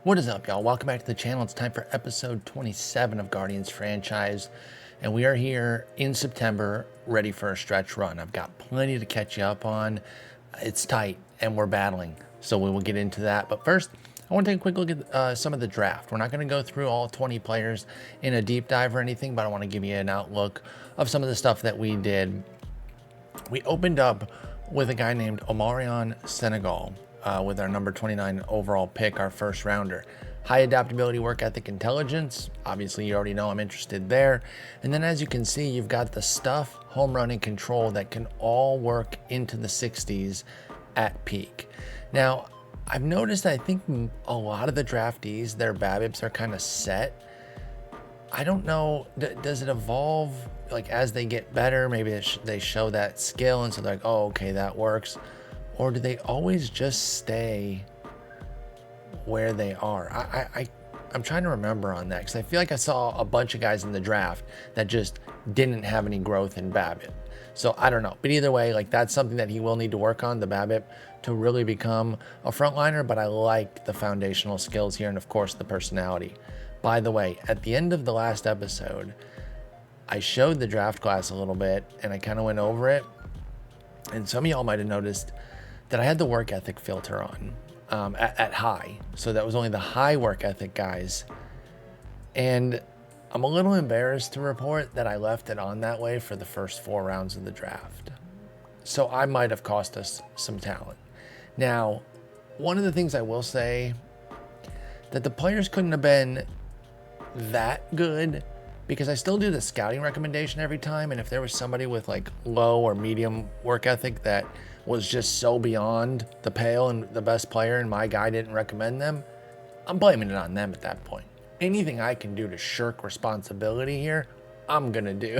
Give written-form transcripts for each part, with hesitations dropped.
What is up, y'all? Welcome back to the channel. It's time for episode 27 of Guardians franchise, and we are here in September ready for a stretch run. I've got plenty to catch you up on. It's tight and we're battling, so we will get into that. But first, I want to take a quick look at some of the draft. We're not going to go through all 20 players in a deep dive or anything, but I want to give you an outlook of some of the stuff that we did. We opened up with a guy named Omarion Senegal with our number 29 overall pick, our first rounder. High adaptability, work ethic, intelligence. Obviously, you already know I'm interested there. And then as you can see, you've got the stuff, home run, and control that can all work into the 60s at peak. Now, I've noticed that I think a lot of the draftees, their BABIPs are kind of set. I don't know, does it evolve like as they get better? Maybe they show that skill and so they're like, oh, okay, that works. Or do they always just stay where they are? I'm trying to remember on that because I feel like I saw a bunch of guys in the draft that just didn't have any growth in BABIP. So I don't know. But either way, like that's something that he will need to work on, the BABIP, to really become a frontliner. But I like the foundational skills here and, of course, the personality. By the way, at the end of the last episode, I showed the draft class a little bit and I kind of went over it. And some of y'all might have noticed that I had the work ethic filter on at high. So that was only the high work ethic guys. And I'm a little embarrassed to report that I left it on that way for the first 4 rounds of the draft. So I might have cost us some talent. Now, one of the things I will say that the players couldn't have been that good because I still do the scouting recommendation every time. And if there was somebody with like low or medium work ethic that was just so beyond the pale and the best player and my guy didn't recommend them, I'm blaming it on them at that point. Anything I can do to shirk responsibility here, I'm gonna do.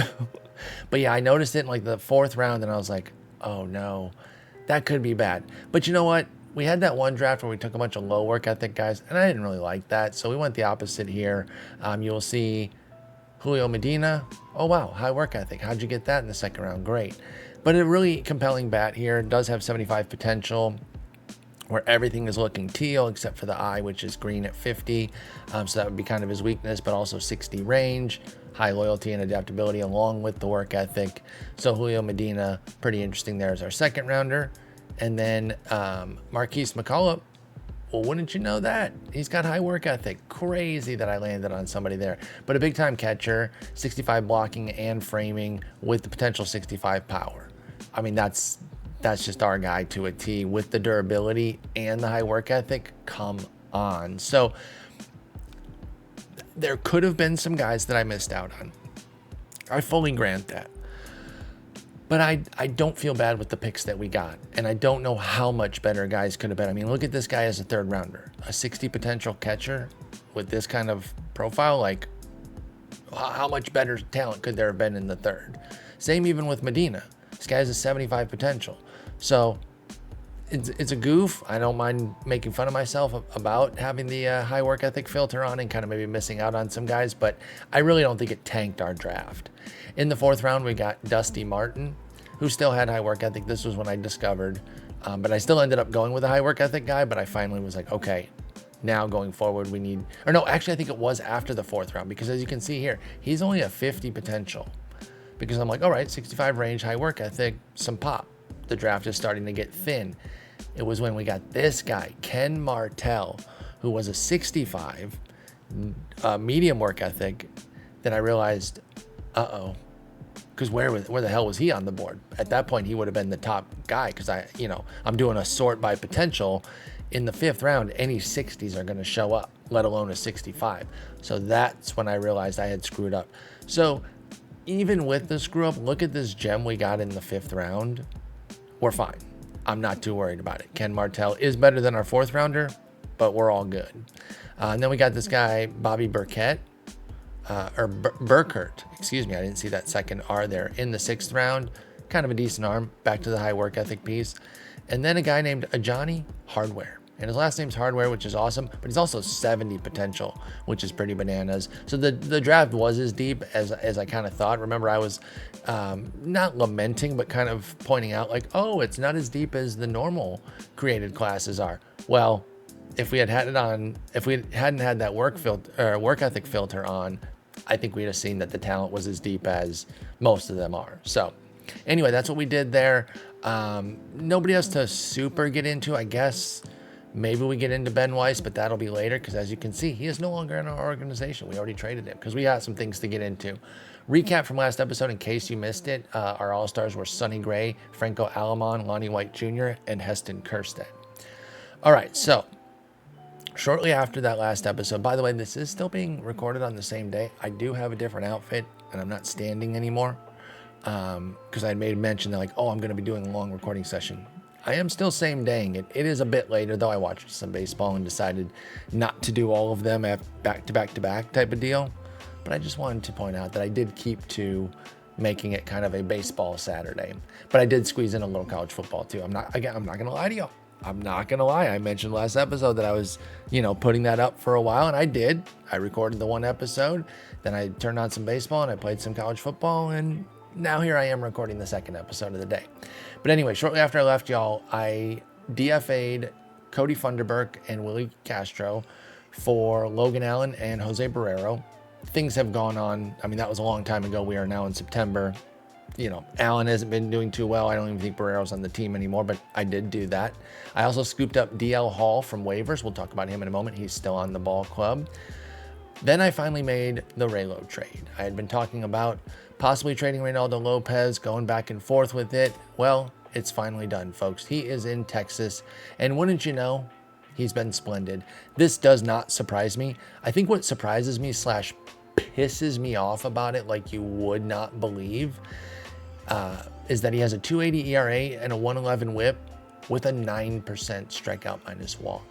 But yeah, I noticed it in like the 4th round and I was like, oh no, that could be bad. But you know what? We had that one draft where we took a bunch of low work ethic guys and I didn't really like that. So we went the opposite here. You will see Julio Medina. Oh wow, high work ethic. How'd you get that in the 2nd round? Great. But a really compelling bat here. Does have 75 potential where everything is looking teal except for the eye, which is green at 50. So that would be kind of his weakness, but also 60 range, high loyalty and adaptability along with the work ethic. So Julio Medina, pretty interesting there as our 2nd rounder. And then Marquise McCullough, well, wouldn't you know that? He's got high work ethic. Crazy that I landed on somebody there. But a big-time catcher, 65 blocking and framing with the potential 65 power. I mean, that's just our guy to a T with the durability and the high work ethic. Come on. So there could have been some guys that I missed out on. I fully grant that. But I don't feel bad with the picks that we got. And I don't know how much better guys could have been. I mean, look at this guy as a 3rd rounder. A 60 potential catcher with this kind of profile. Like, how much better talent could there have been in the 3rd? Same even with Medina. This guy has a 75 potential. So it's a goof. I don't mind making fun of myself about having the high work ethic filter on and kind of maybe missing out on some guys. But I really don't think it tanked our draft. In the 4th round, we got Dusty Martin, who still had high work ethic. This was when I discovered, but I still ended up going with a high work ethic guy. But I finally was like, okay, now going forward, we need, or no, actually, I think it was after the 4th round, because as you can see here, he's only a 50 potential because I'm like, all right, 65 range, high work ethic, some pop. The draft is starting to get thin. It was when we got this guy, Ken Martell, who was a 65 medium work ethic, that I realized, uh-oh, because where the hell was he on the board? At that point, he would have been the top guy because I'm doing a sort by potential. In the 5th round, any 60s are going to show up, let alone a 65. So that's when I realized I had screwed up. So even with the screw up, look at this gem we got in the 5th round. We're fine. I'm not too worried about it. Ken Martell is better than our 4th rounder, but we're all good. And then we got this guy, Bobby Burkett. Burkert, excuse me, I didn't see that 2nd R there, in the 6th round. Kind of a decent arm, back to the high work ethic piece. And then a guy named Ajani Hardware. And his last name's Hardware, which is awesome, but he's also 70 potential, which is pretty bananas. So the draft was as deep as I kind of thought. Remember, I was not lamenting, but kind of pointing out like, oh, it's not as deep as the normal created classes are. Well, if we hadn't had that work ethic filter on, I think we'd have seen that the talent was as deep as most of them are. So anyway, that's what we did there. Nobody else to super get into, I guess. Maybe we get into Ben Weiss, but that'll be later because, as you can see, he is no longer in our organization. We already traded him because we got some things to get into. Recap from last episode in case you missed it. Our All-Stars were Sonny Gray, Franco Alamon, Lonnie White Jr., and Heston Kjerstad. All right, so shortly after that last episode, by the way, this is still being recorded on the same day. I do have a different outfit, and I'm not standing anymore because I had made mention that, like, oh, I'm going to be doing a long recording session. I am still same daying it. It is a bit later, though. I watched some baseball and decided not to do all of them at back-to-back type of deal. But I just wanted to point out that I did keep to making it kind of a baseball Saturday. But I did squeeze in a little college football, too. I'm not going to lie to you. I'm not going to lie. I mentioned last episode that I was, putting that up for a while, and I did. I recorded the one episode. Then I turned on some baseball, and I played some college football, and now here I am recording the second episode of the day. But anyway, shortly after I left y'all, I DFA'd Cody Funderburk and Willie Castro for Logan Allen and Jose Barrero. Things have gone on. I mean, that was a long time ago. We are now in September. Allen hasn't been doing too well. I don't even think Barrero's on the team anymore, but I did do that. I also scooped up DL Hall from waivers. We'll talk about him in a moment. He's still on the ball club. Then I finally made the Raylo trade. I had been talking about possibly trading Reynaldo Lopez, going back and forth with it. Well, it's finally done, folks. He is in Texas, and wouldn't you know, he's been splendid. This does not surprise me. I think what surprises me / pisses me off about it, like you would not believe, is that he has a 2.80 ERA and a 1.11 WHIP with a 9% strikeout minus walk.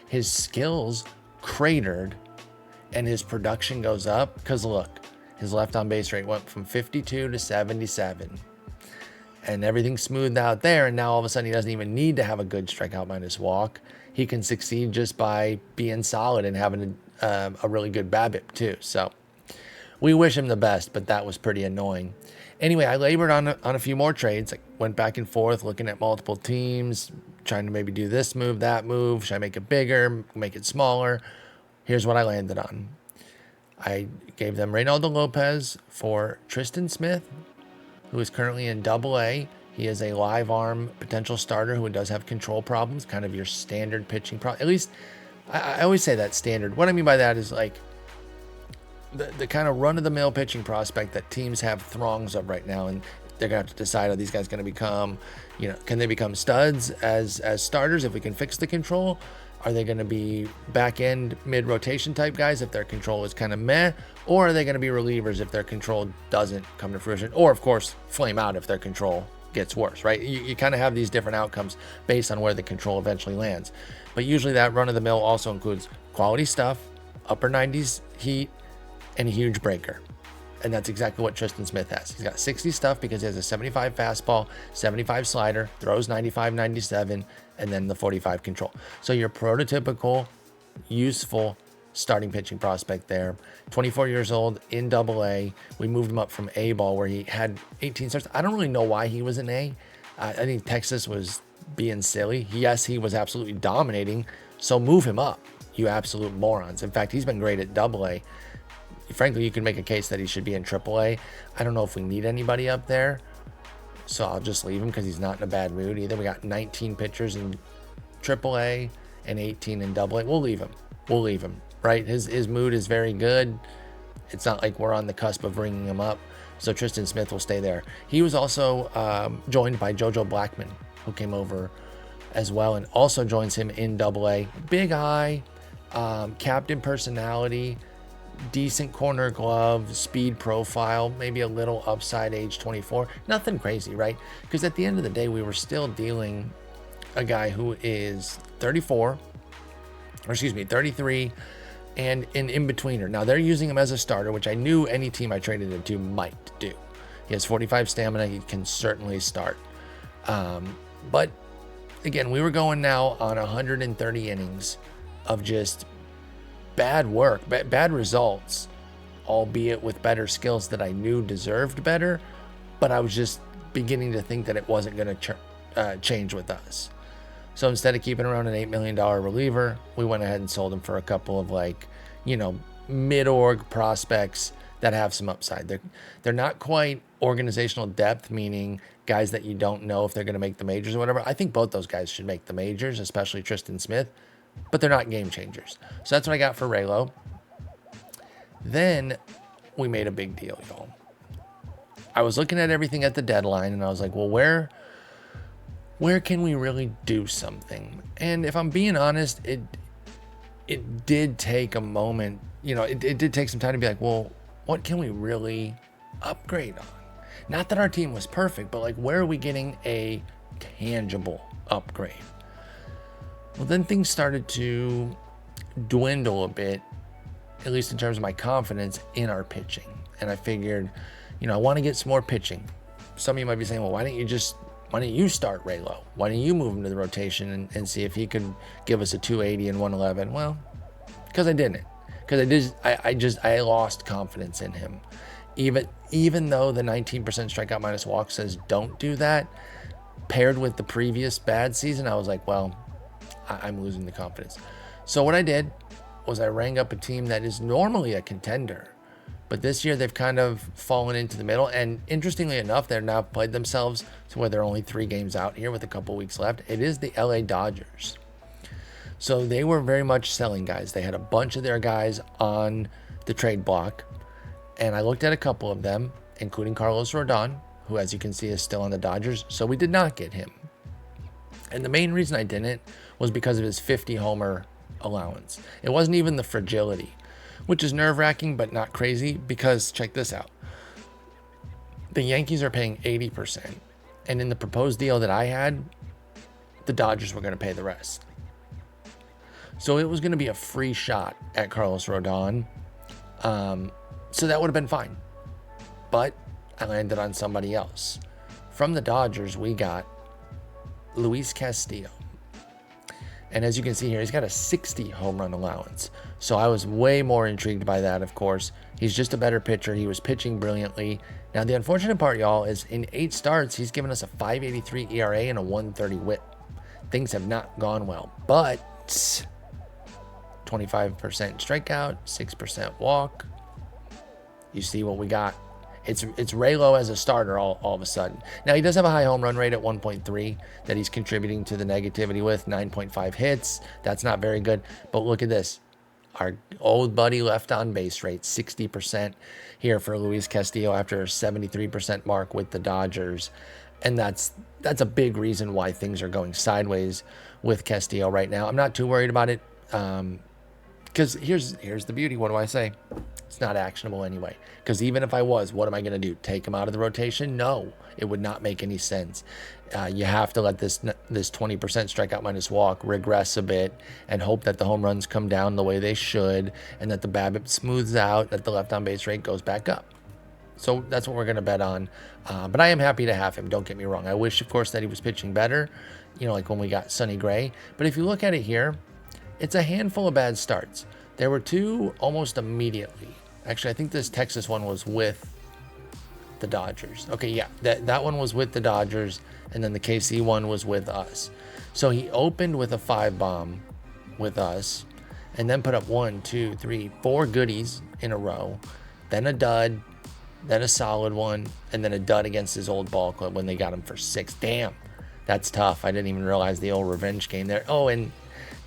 His skills cratered, and his production goes up because look, his left on base rate went from 52 to 77, and everything smoothed out there. And now all of a sudden he doesn't even need to have a good strikeout minus walk. He can succeed just by being solid and having a really good BABIP too. So we wish him the best, but that was pretty annoying. Anyway, I labored on a few more trades. I went back and forth looking at multiple teams, trying to maybe do this move, that move. Should I make it bigger, make it smaller? Here's what I landed on. I gave them Reynaldo Lopez for Tristan Smith, who is currently in Double-A. He is a live arm potential starter who does have control problems, kind of your standard pitching At least, I always say that standard. What I mean by that is like the kind of run-of-the-mill pitching prospect that teams have throngs of right now, and they're going to have to decide, are these guys going to become, can they become studs as starters if we can fix the control? Are they going to be back-end mid-rotation type guys if their control is kind of meh? Or are they going to be relievers if their control doesn't come to fruition? Or, of course, flame out if their control gets worse, right? You kind of have these different outcomes based on where the control eventually lands. But usually that run-of-the-mill also includes quality stuff, upper 90s heat, and a huge breaker. And that's exactly what Tristan Smith has. He's got 60 stuff because he has a 75 fastball, 75 slider, throws 95, 97, and then the 45 control. So your prototypical, useful starting pitching prospect there. 24 years old, in Double-A. We moved him up from A ball where he had 18 starts. I don't really know why he was in A. I think Texas was being silly. Yes, he was absolutely dominating. So move him up, you absolute morons. In fact, he's been great at Double-A. Frankly, you can make a case that he should be in AAA. I don't know if we need anybody up there, so I'll just leave him because he's not in a bad mood either. We got 19 pitchers in AAA and 18 in AA. We'll leave him, right? His mood is very good. It's not like we're on the cusp of bringing him up, so Tristan Smith will stay there. He was also joined by JoJo Blackman, who came over as well and also joins him in AA. Big eye, captain personality, decent corner glove, speed profile, maybe a little upside, age 24. Nothing crazy, right? Because at the end of the day, we were still dealing a guy who is 33 and an in-betweener. Now, they're using him as a starter, which I knew any team I traded him to might do. He has 45 stamina. He can certainly start. But again, we were going now on 130 innings of just bad work, bad results, albeit with better skills that I knew deserved better, but I was just beginning to think that it wasn't going to change with us. So instead of keeping around an $8 million reliever, we went ahead and sold him for a couple of mid-org prospects that have some upside. They're not quite organizational depth, meaning guys that you don't know if they're going to make the majors or whatever. I think both those guys should make the majors, especially Tristan Smith, but they're not game changers. So that's what I got for Raylo. Then we made a big deal, y'all. I was looking at everything at the deadline, and I was like, well, where can we really do something? And if I'm being honest, it did take a moment. It did take some time to be like, well, what can we really upgrade on? Not that our team was perfect, but like, where are we getting a tangible upgrade? Well, then things started to dwindle a bit, at least in terms of my confidence in our pitching. And I figured, I want to get some more pitching. Some of you might be saying, well, why don't you start Raylo? Why don't you move him to the rotation and see if he could give us a 280 and 111? Well, because I didn't. Because I lost confidence in him. Even though the 19% strikeout minus walk says don't do that, paired with the previous bad season, I was like, well, I'm losing the confidence. So what I did was I rang up a team that is normally a contender, but this year they've kind of fallen into the middle. And interestingly enough, they're now played themselves to where they're only 3 games out here with a couple weeks left. It is the LA Dodgers. So they were very much selling guys. They had a bunch of their guys on the trade block. And I looked at a couple of them, including Carlos Rodon, who, as you can see, is still on the Dodgers. So we did not get him. And the main reason I didn't was because of his 50 homer allowance. It wasn't even the fragility, which is nerve-wracking, but not crazy, because check this out. The Yankees are paying 80%. And in the proposed deal that I had, the Dodgers were going to pay the rest. So it was going to be a free shot at Carlos Rodon. So that would have been fine. But I landed on somebody else. From the Dodgers, we got Luis Castillo. And as you can see here, he's got a 60 home run allowance. So I was way more intrigued by that, of course. He's just a better pitcher. He was pitching brilliantly. Now, the unfortunate part, y'all, is in 8 starts, he's given us a 5.83 ERA and a 1.30 WHIP. Things have not gone well. But 25% strikeout, 6% walk. You see what we got. It's Raylo as a starter all of a sudden. Now, he does have a high home run rate at 1.3 that he's contributing to the negativity with, 9.5 hits. That's not very good. But look at this. Our old buddy left on base rate, 60% here for Luis Castillo after a 73% mark with the Dodgers. And that's a big reason why things are going sideways with Castillo right now. I'm not too worried about it. Because here's the beauty. What do I say? It's not actionable anyway. Because even if I was, what am I going to do? Take him out of the rotation? No, it would not make any sense. You have to let this 20% strikeout minus walk regress a bit and hope that the home runs come down the way they should and that the BABIP smooths out, that the left on base rate goes back up. So that's what we're going to bet on. But I am happy to have him. Don't get me wrong. I wish, of course, that he was pitching better, like when we got Sonny Gray. But if you look at it here, it's a handful of bad starts. There were 2 almost immediately. Actually, I think this Texas one was with the Dodgers. Okay, yeah, that one was with the Dodgers, and then the KC one was with us. So he opened with a 5-bomb with us, and then put up 1, 2, 3, 4 goodies in a row, then a dud, then a solid one, and then a dud against his old ball club when they got him for 6. Damn, that's tough. I didn't even realize the old revenge game there. Oh, and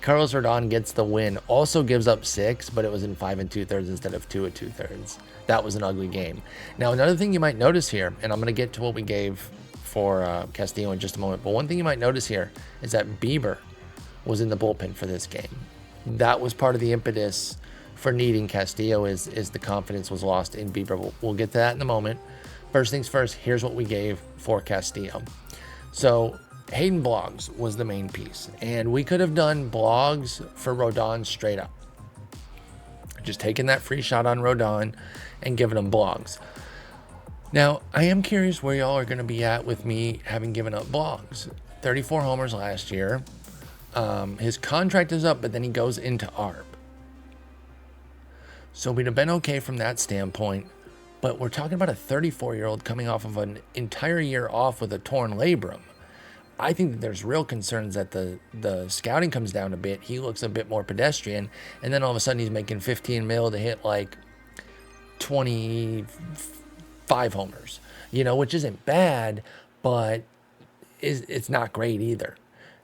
Carlos Rodon gets the win. Also gives up 6, but it was in 5 2/3 instead of 2 2/3. That was an ugly game. Now, another thing you might notice here, and I'm going to get to what we gave for Castillo in just a moment, but one thing you might notice here is that Bieber was in the bullpen for this game. That was part of the impetus for needing Castillo is the confidence was lost in Bieber. We'll get to that in a moment. First things first, here's what we gave for Castillo. So Hayden Blogs was the main piece, and we could have done Blogs for Rodon straight up. Just taking that free shot on Rodon and giving him Blogs. Now, I am curious where y'all are going to be at with me having given up Blogs. 34 homers last year. His contract is up, but then he goes into ARB. So we'd have been okay from that standpoint, but we're talking about a 34-year-old coming off of an entire year off with a torn labrum. I think that there's real concerns that the scouting comes down a bit. He looks a bit more pedestrian, and then all of a sudden he's making 15 mil to hit like 25 homers, which isn't bad, but it's not great either,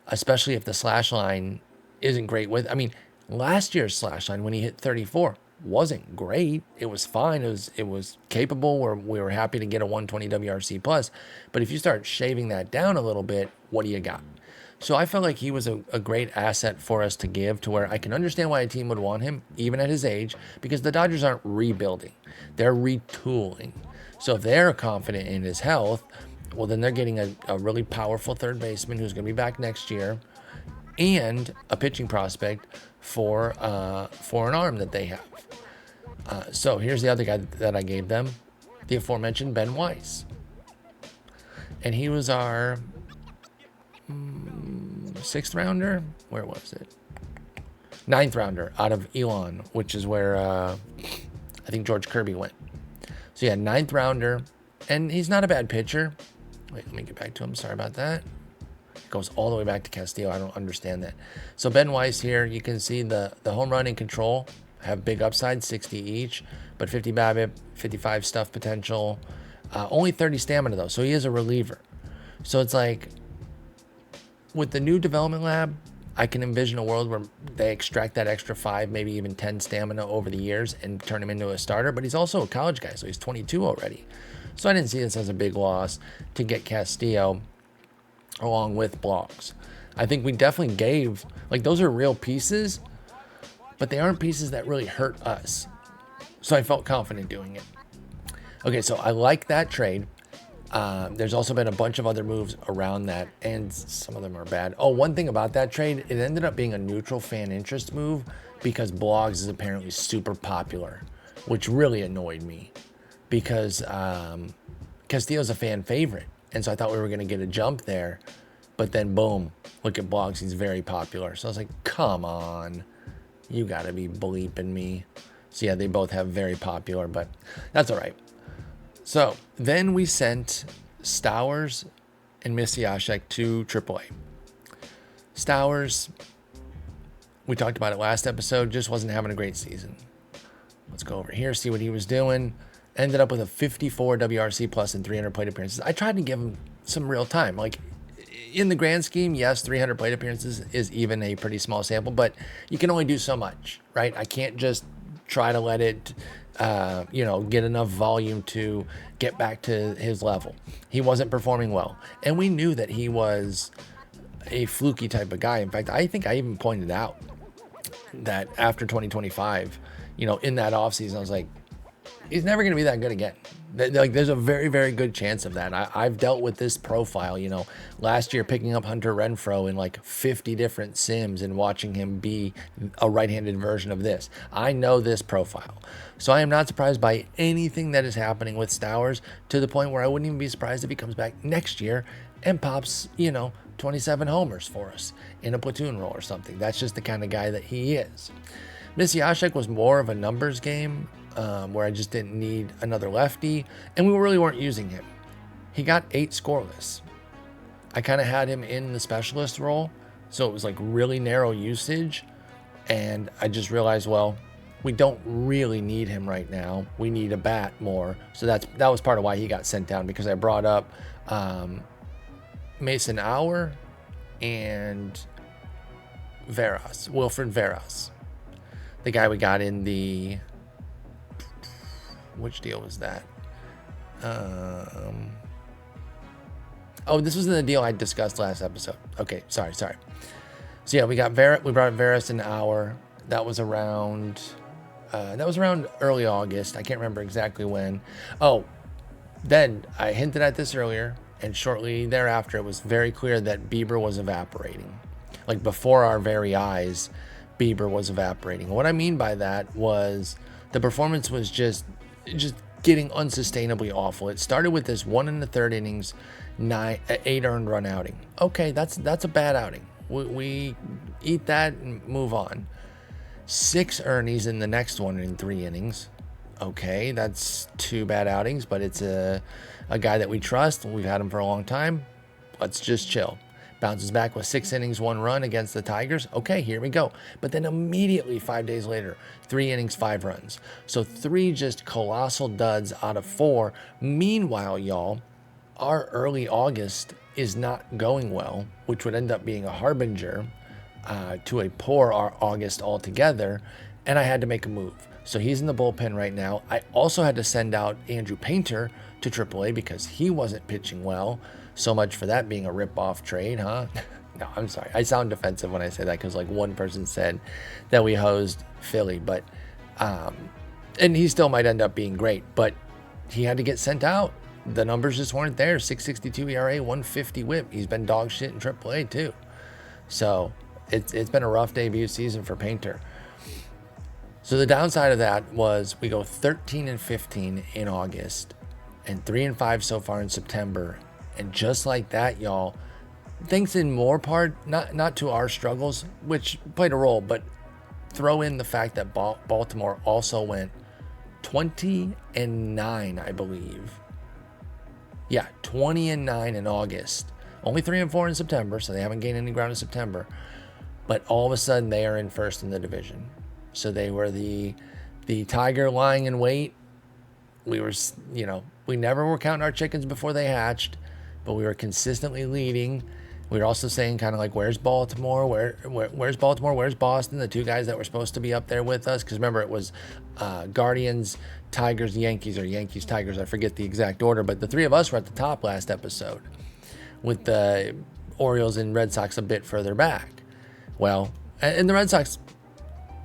especially if the slash line isn't great with. I mean, last year's slash line when he hit 34 wasn't great. It was fine. It was capable. We were happy to get a 120 WRC plus. But if you start shaving that down a little bit, what do you got? So I felt like he was a great asset for us to give, to where I can understand why a team would want him, even at his age, because the Dodgers aren't rebuilding. They're retooling. So if they're confident in his health, well, then they're getting a really powerful third baseman who's going to be back next year, and a pitching prospect for an arm that they have. So here's the other guy that I gave them, the aforementioned Ben Weiss. And he was our 6th rounder. Where was it? 9th rounder out of Elon, which is where I think George Kirby went. So yeah, 9th rounder, and he's not a bad pitcher. Wait, let me get back to him. Sorry about that. It goes all the way back to Castillo. I don't understand that. So Ben Weiss here, you can see the home run and control have big upside, 60 each, but 50 BABIP, 55 stuff potential, only 30 stamina though. So he is a reliever. So it's like, with the new development lab, I can envision a world where they extract that extra 5, maybe even 10 stamina over the years and turn him into a starter. But he's also a college guy, so he's 22 already. So I didn't see this as a big loss to get Castillo along with Blocks. I think we definitely gave, like, those are real pieces, but they aren't pieces that really hurt us. So I felt confident doing it. Okay, so I like that trade. There's also been a bunch of other moves around that, and some of them are bad. Oh, one thing about that trade, it ended up being a neutral fan interest move because Blogs is apparently super popular, which really annoyed me because Castillo's a fan favorite, and so I thought we were going to get a jump there, but then boom, look at Blogs, he's very popular. So I was like, come on, you got to be bleeping me. So yeah, they both have very popular, but that's all right. So then we sent Stowers and Misiaszek to AAA. Stowers, we talked about it last episode, just wasn't having a great season. Let's go over here, see what he was doing. Ended up with a 54 WRC plus and 300 plate appearances. I tried to give him some real time. Like, in the grand scheme, yes, 300 plate appearances is even a pretty small sample, but you can only do so much, right? I can't just try to let it, get enough volume to get back to his level. He wasn't performing well. And we knew that he was a fluky type of guy. In fact, I think I even pointed out that after 2025, in that offseason, I was like, he's never going to be that good again. Like, there's a very, very good chance of that. I've dealt with this profile, last year picking up Hunter Renfroe in like 50 different sims and watching him be a right-handed version of this. I know this profile. So I am not surprised by anything that is happening with Stowers, to the point where I wouldn't even be surprised if he comes back next year and pops, 27 homers for us in a platoon role or something. That's just the kind of guy that he is. Misiaszek was more of a numbers game, where I just didn't need another lefty, and we really weren't using him. He got 8 scoreless. I kind of had him in the specialist role, so it was like really narrow usage, and I just realized, well, we don't really need him right now. We need a bat more, so that was part of why he got sent down, because I brought up Mason Auer and Wilfred Veras, the guy we got in the... Which deal was that? This was in the deal I discussed last episode. Okay, sorry. So yeah, we brought Veras an hour. That was around early August. I can't remember exactly when. Oh, then I hinted at this earlier, and shortly thereafter, it was very clear that Bieber was evaporating. Like, before our very eyes, Bieber was evaporating. What I mean by that was the performance was just getting unsustainably awful. It started with this 1 1/3 innings, 8 earned run outing. Okay, that's a bad outing. We eat that and move on. 6 earnies in the next 1 in 3 innings. Okay, that's 2 bad outings, but it's a guy that we trust. We've had him for a long time. Let's just chill. Bounces back with 6 innings, 1 run against the Tigers. Okay, here we go. But then immediately 5 days later, 3 innings, 5 runs. So 3 just colossal duds out of 4. Meanwhile, y'all, our early August is not going well, which would end up being a harbinger to a poor August altogether. And I had to make a move. So he's in the bullpen right now. I also had to send out Andrew Painter to AAA because he wasn't pitching well. So much for that being a rip-off trade, huh? No, I'm sorry. I sound defensive when I say that because like one person said that we hosed Philly, but and he still might end up being great, but he had to get sent out. The numbers just weren't there. 6.62 ERA, 150 WHIP. He's been dog shit in AAA too. So it's been a rough debut season for Painter. So the downside of that was we go 13-15 in August and 3-5 so far in September. And just like that, y'all, thanks in more part, not to our struggles, which played a role, but throw in the fact that Baltimore also went 20-9, I believe. Yeah, 20-9 in August. Only 3-4 in September, so they haven't gained any ground in September. But all of a sudden, they are in first in the division. So they were the tiger lying in wait. We were, we never were counting our chickens before they hatched, but we were consistently leading. We were also saying kind of like, where's Baltimore? Where's Baltimore? Where's Boston? The 2 guys that were supposed to be up there with us. Because remember, it was Guardians, Tigers, Yankees, or Yankees, Tigers. I forget the exact order, but the 3 of us were at the top last episode with the Orioles and Red Sox a bit further back. Well, and the Red Sox,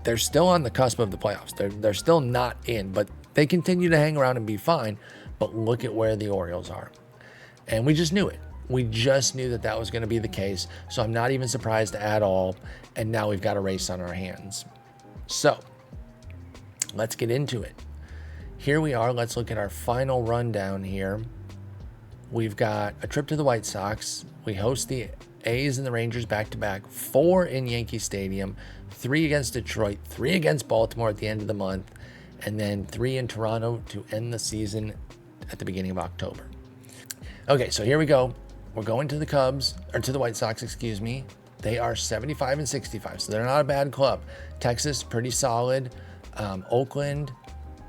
they're still on the cusp of the playoffs. They're still not in, but they continue to hang around and be fine. But look at where the Orioles are. And we just knew it. We just knew that was going to be the case. So I'm not even surprised at all. And now we've got a race on our hands. So let's get into it. Here we are. Let's look at our final rundown here. We've got a trip to the White Sox. We host the A's and the Rangers back-to-back. 4 in Yankee Stadium. 3 against Detroit. 3 against Baltimore at the end of the month. And then 3 in Toronto to end the season at the beginning of October. Okay, so here we go. We're going to the Cubs, or to the White Sox, excuse me. They are 75-65, so they're not a bad club. Texas, pretty solid. Oakland,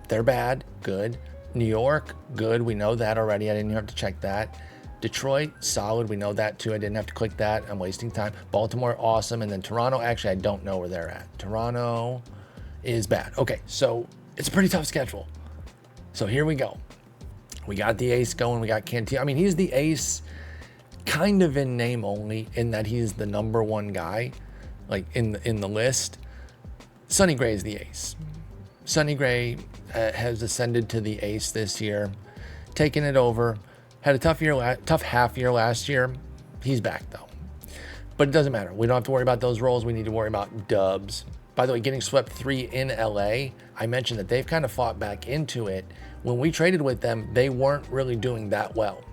they're bad, good. New York, good. We know that already. I didn't even have to check that. Detroit, solid. We know that too. I didn't have to click that. I'm wasting time. Baltimore, awesome. And then Toronto, actually, I don't know where they're at. Toronto is bad. Okay, so it's a pretty tough schedule. So here we go. We got the ace going. We got Cantillo. I mean, he's the ace kind of in name only, in that he's the number 1 guy, like in the list. Sonny Gray is the ace. Sonny Gray has ascended to the ace this year, taking it over. Had a tough half year last year. He's back though. But it doesn't matter. We don't have to worry about those roles. We need to worry about dubs. By the way, getting swept 3 in LA, I mentioned that they've kind of fought back into it. When we traded with them, they weren't really doing that well.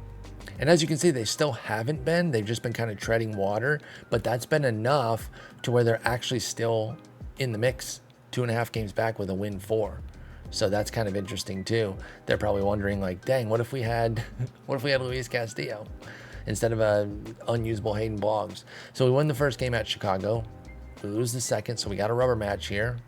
And as you can see, they still haven't been. They've just been kind of treading water, but that's been enough to where they're actually still in the mix, 2.5 games back with a win 4. So that's kind of interesting too. They're probably wondering like, dang, what if we had Luis Castillo instead of a unusable Hayden Boggs? So we won the first game at Chicago. We lose the second, so we got a rubber match here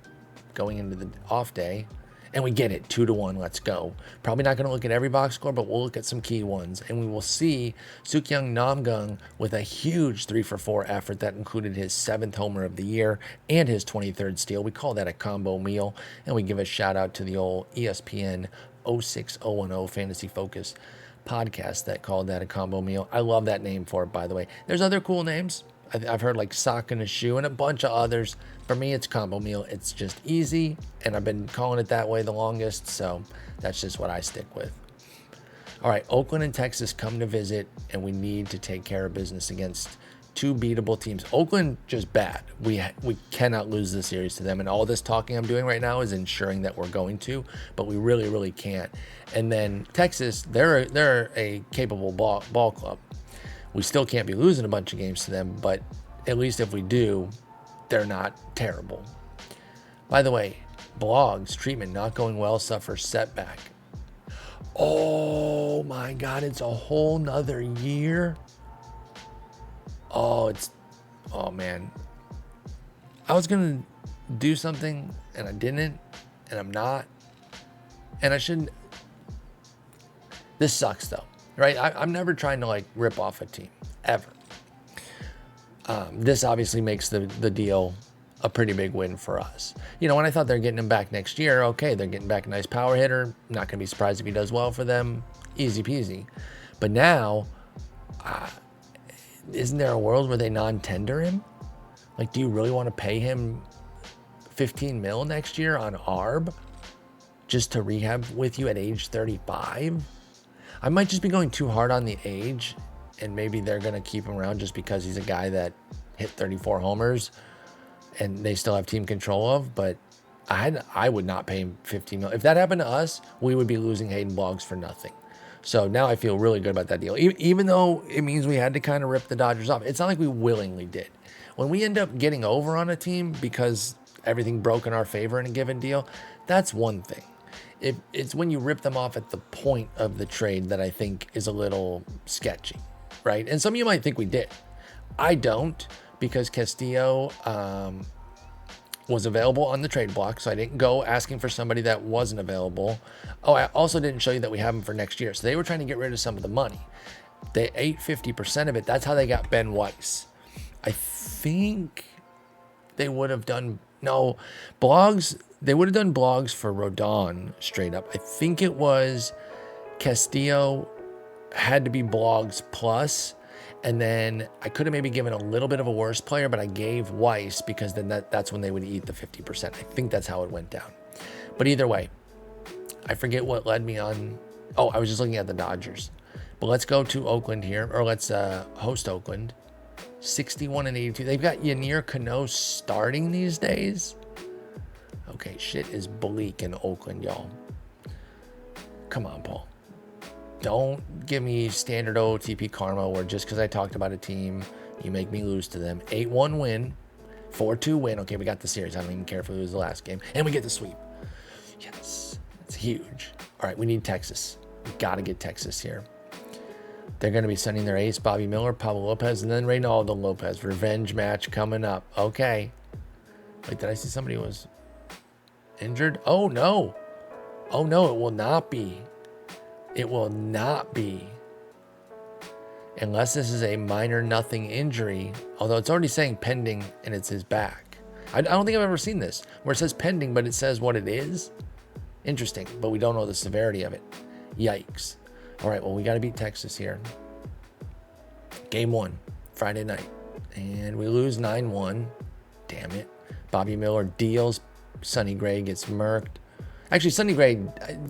going into the off day. And we get it, 2-1, let's go. Probably not going to look at every box score, but we'll look at some key ones. And we will see Sukyoung Namgung with a huge 3-for-4 effort that included his 7th homer of the year and his 23rd steal. We call that a combo meal. And we give a shout out to the old ESPN 06010 Fantasy Focus podcast that called that a combo meal. I love that name for it, by the way. There's other cool names. I've heard like sock and a shoe and a bunch of others. For me, it's combo meal. It's just easy, and I've been calling it that way the longest, so that's just what I stick with. All right, Oakland and Texas come to visit, and we need to take care of business against 2 beatable teams. Oakland, just bad. We cannot lose the series to them, and all this talking I'm doing right now is ensuring that we're going to, but we really, really can't. And then Texas, they're a capable ball club. We still can't be losing a bunch of games to them, but at least if we do, they're not terrible. By the way, Blogs treatment not going well, suffers setback. Oh my God, it's a whole nother year. Oh man. I was going to do something and I didn't, and I'm not. And I shouldn't. This sucks though, right? I'm never trying to like rip off a team, ever. This obviously makes the deal a pretty big win for us. You know, when I thought they're getting him back next year, okay, they're getting back a nice power hitter. Not going to be surprised if he does well for them. Easy peasy. But now, isn't there a world where they non-tender him? Like, do you really want to pay him 15 mil next year on ARB just to rehab with you at age 35? I might just be going too hard on the age, and maybe they're going to keep him around just because he's a guy that hit 34 homers and they still have team control of. But I would not pay him 15 mil. If that happened to us, we would be losing Hayden Boggs for nothing. So now I feel really good about that deal. Even though it means we had to kind of rip the Dodgers off. It's not like we willingly did. When we end up getting over on a team because everything broke in our favor in a given deal, that's one thing. It's when you rip them off at the point of the trade that I think is a little sketchy, right? And some of you might think we did. I don't, because Castillo was available on the trade block, so I didn't go asking for somebody that wasn't available. Oh, I also didn't show you that we have him for next year. So they were trying to get rid of some of the money. They ate 50% of it. That's how they got Ben Weiss. I think they would have done, no, blogs. They would have done blogs for Rodon straight up. I think it was Castillo had to be blogs plus. And then I could have maybe given a little bit of a worse player, but I gave Weiss because then that's when they would eat the 50%. I think that's how it went down. But either way, I forget what led me on. Oh, I was just looking at the Dodgers. But let's go to Oakland here, or let's host Oakland. 61-82. They've got Yennier Cano starting these days. Okay, shit is bleak in Oakland, y'all. Come on, Paul. Don't give me standard OOTP karma where just because I talked about a team, you make me lose to them. 8-1 win, 4-2 win. Okay, we got the series. I don't even care if we lose the last game. And we get the sweep. Yes, it's huge. All right, we need Texas. We got to get Texas here. They're going to be sending their ace, Bobby Miller, Pablo Lopez, and then Reynaldo Lopez. Revenge match coming up. Okay. Wait, did I see somebody who was injured? Oh, no. Oh, no, it will not be. It will not be. Unless this is a minor nothing injury. Although it's already saying pending and it's his back. I don't think I've ever seen this. Where it says pending, but it says what it is. Interesting. But we don't know the severity of it. Yikes. All right, well, we got to beat Texas here. Game 1, Friday night. And we lose 9-1. Damn it. Bobby Miller deals. Sonny Gray gets murked. Actually, Sonny Gray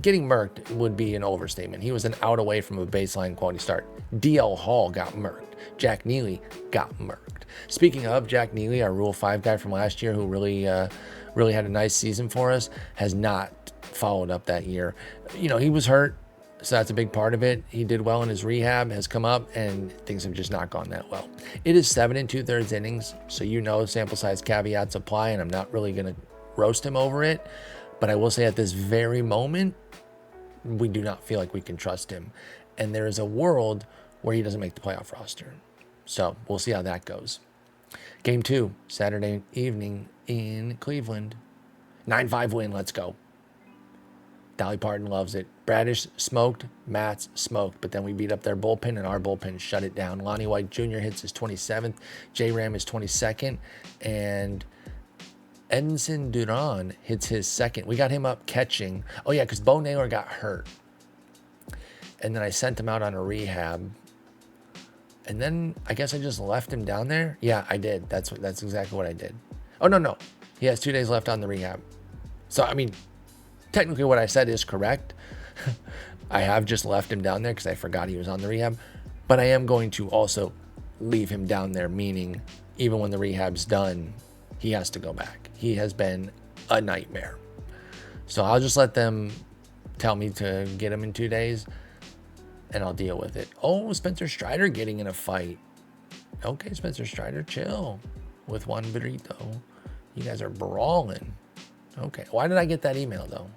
getting murked would be an overstatement. He was an out away from a baseline quality start. DL Hall got murked. Jack Neely got murked. Speaking of Jack Neely, our Rule 5 guy from last year who really had a nice season for us, has not followed up that year. You know, he was hurt, so that's a big part of it. He did well in his rehab, has come up, and things have just not gone that well. It is 7 2/3 innings, so you know sample size caveats apply, and I'm not really going to roast him over it. But I will say at this very moment, we do not feel like we can trust him. And there is a world where he doesn't make the playoff roster. So we'll see how that goes. Game 2, Saturday evening in Cleveland. 9-5 win, let's go. Dolly Parton loves it. Bradish smoked, Matz smoked, but then we beat up their bullpen, and our bullpen shut it down. Lonnie White Jr. hits his 27th. J-Ram is 22nd. And Edinson Duran hits his second. We got him up catching. Oh, yeah, because Bo Naylor got hurt. And then I sent him out on a rehab. And then I guess I just left him down there. Yeah, I did. That's exactly what I did. Oh, no. He has 2 days left on the rehab. So, I mean, technically what I said is correct. I have just left him down there because I forgot he was on the rehab. But I am going to also leave him down there, meaning even when the rehab's done, he has to go back. He has been a nightmare. So I'll just let them tell me to get him in 2 days, and I'll deal with it. Oh, Spencer Strider getting in a fight. Okay, Spencer Strider, chill with Juan Burrito. You guys are brawling. Okay, why did I get that email, though?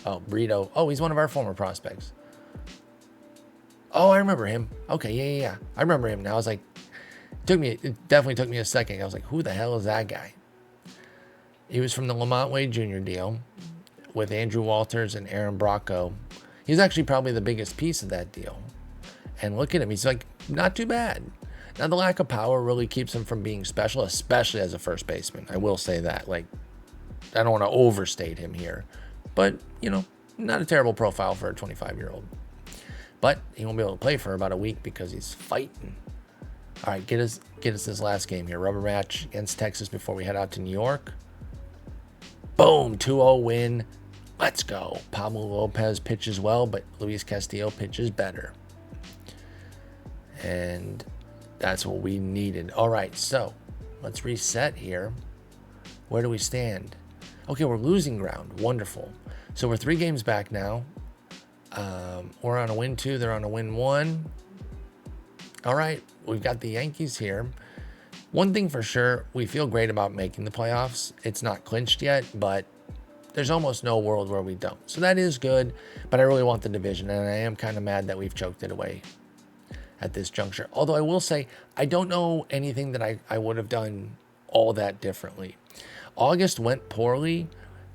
Oh, Burrito. Oh, he's one of our former prospects. Oh, I remember him. Okay, yeah. I remember him now. I was like, It definitely took me a second. I was like, who the hell is that guy? He was from the Lamont Wade Jr. deal with Andrew Walters and Aaron Brocco. He's actually probably the biggest piece of that deal. And look at him. He's like, not too bad. Now, the lack of power really keeps him from being special, especially as a first baseman. I will say that. Like, I don't want to overstate him here. But, not a terrible profile for a 25-year-old. But he won't be able to play for about a week because he's fighting. All right, get us this last game here. Rubber match against Texas before we head out to New York. Boom, 2-0 win. Let's go. Pablo Lopez pitches well, but Luis Castillo pitches better. And that's what we needed. All right, so let's reset here. Where do we stand? Okay, we're losing ground. Wonderful. So we're 3 games back now. We're on a win 2. They're on a win 1. All right, we've got the Yankees here. One thing for sure, we feel great about making the playoffs. It's not clinched yet, but there's almost no world where we don't. So that is good, but I really want the division, and I am kind of mad that we've choked it away at this juncture. Although I will say, I don't know anything that I would have done all that differently. August went poorly,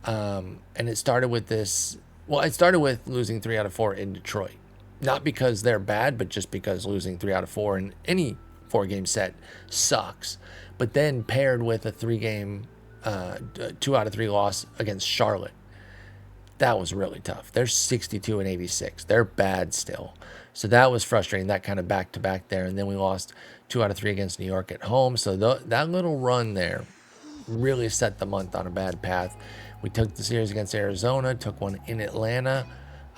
and it started with this. Well, it started with losing 3 out of 4 in Detroit. Not because they're bad, but just because losing 3 out of 4 in any 4-game set sucks. But then paired with a 3-game, 2 out of 3 loss against Charlotte. That was really tough. They're 62 and 86. They're bad still. So that was frustrating, that kind of back-to-back there. And then we lost 2 out of 3 against New York at home. So that little run there really set the month on a bad path. We took the series against Arizona, took one in Atlanta,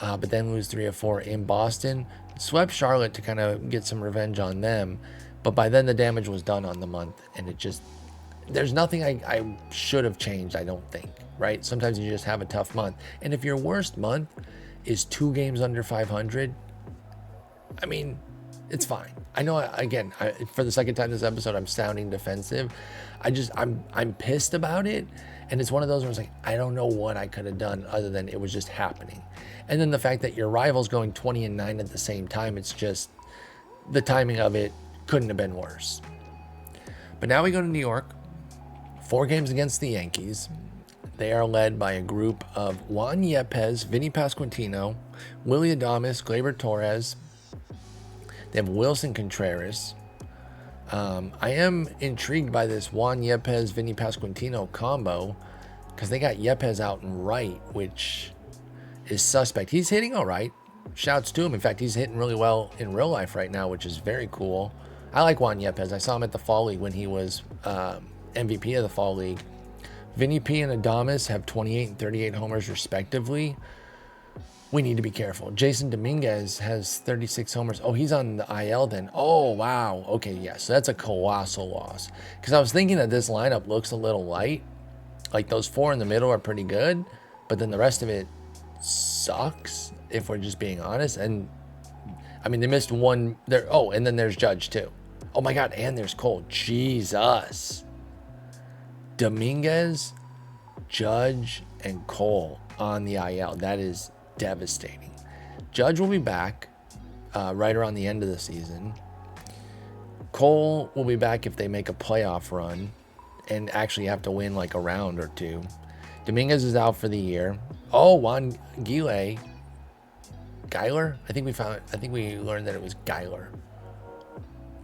but then lose 3 of 4 in Boston. Swept Charlotte to kind of get some revenge on them. But by then the damage was done on the month. And it just, there's nothing I should have changed, I don't think, right? Sometimes you just have a tough month. And if your worst month is 2 games under 500, I mean, it's fine. I know, again, for the second time this episode, I'm sounding defensive. I'm pissed about it. And it's one of those where it's like, I don't know what I could have done other than it was just happening. And then the fact that your rival's going 20-9 at the same time, it's just, the timing of it couldn't have been worse. But now we go to New York, 4 games against the Yankees. They are led by a group of Juan Yepez, Vinny Pasquantino, Willy Adames, Gleyber Torres. They have Wilson Contreras. I am intrigued by this Juan Yepez, Vinny Pasquantino combo because they got Yepez out in right, which is suspect. He's hitting all right. Shouts to him. In fact, he's hitting really well in real life right now, which is very cool. I like Juan Yepez. I saw him at the Fall League when he was MVP of the Fall League. Vinny P and Adames have 28 and 38 homers respectively. We need to be careful. Jason Dominguez has 36 homers. Oh, he's on the IL then. Oh, wow. Okay, yes, so that's a colossal loss. Because I was thinking that this lineup looks a little light. Like those 4 in the middle are pretty good, but then the rest of it sucks, if we're just being honest. And I mean, they missed one there. Oh, and then there's Judge too. Oh my God, and there's Cole. Jesus. Dominguez, Judge, and Cole on the IL. That is devastating. Judge will be back right around the end of the season. Cole will be back if they make a playoff run and actually have to win like a round or 2. Dominguez is out for the year. Oh, Juan Geiler. I think we learned that it was Geiler.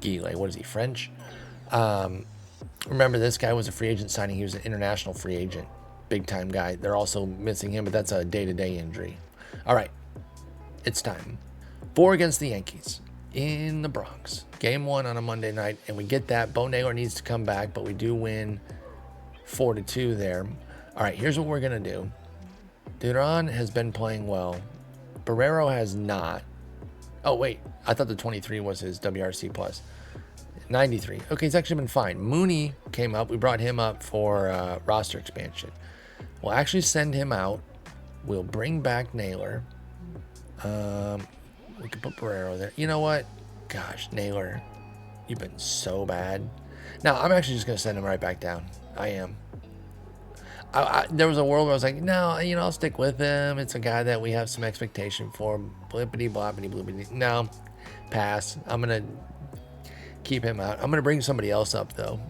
What is he, French? Remember, this guy was a free agent signing. He was an international free agent. Big time guy. They're also missing him, but that's a day-to-day injury. All right, it's time. 4 against the Yankees in the Bronx. Game 1 on a Monday night, and we get that. Bo Naylor needs to come back, but we do win 4-2 there. All right, here's what we're going to do. Duran has been playing well. Barrero has not. Oh, wait. I thought the 23 was his WRC plus. 93. Okay, he's actually been fine. Mooney came up. We brought him up for roster expansion. We'll actually send him out. We'll bring back Naylor. We can put Barrero there. You know what? Gosh, Naylor, you've been so bad. Now, I'm actually just going to send him right back down. I am. There was a world where I was like, no, I'll stick with him. It's a guy that we have some expectation for. Blippity, bloppity, bloopity. No, pass. I'm going to keep him out. I'm going to bring somebody else up, though.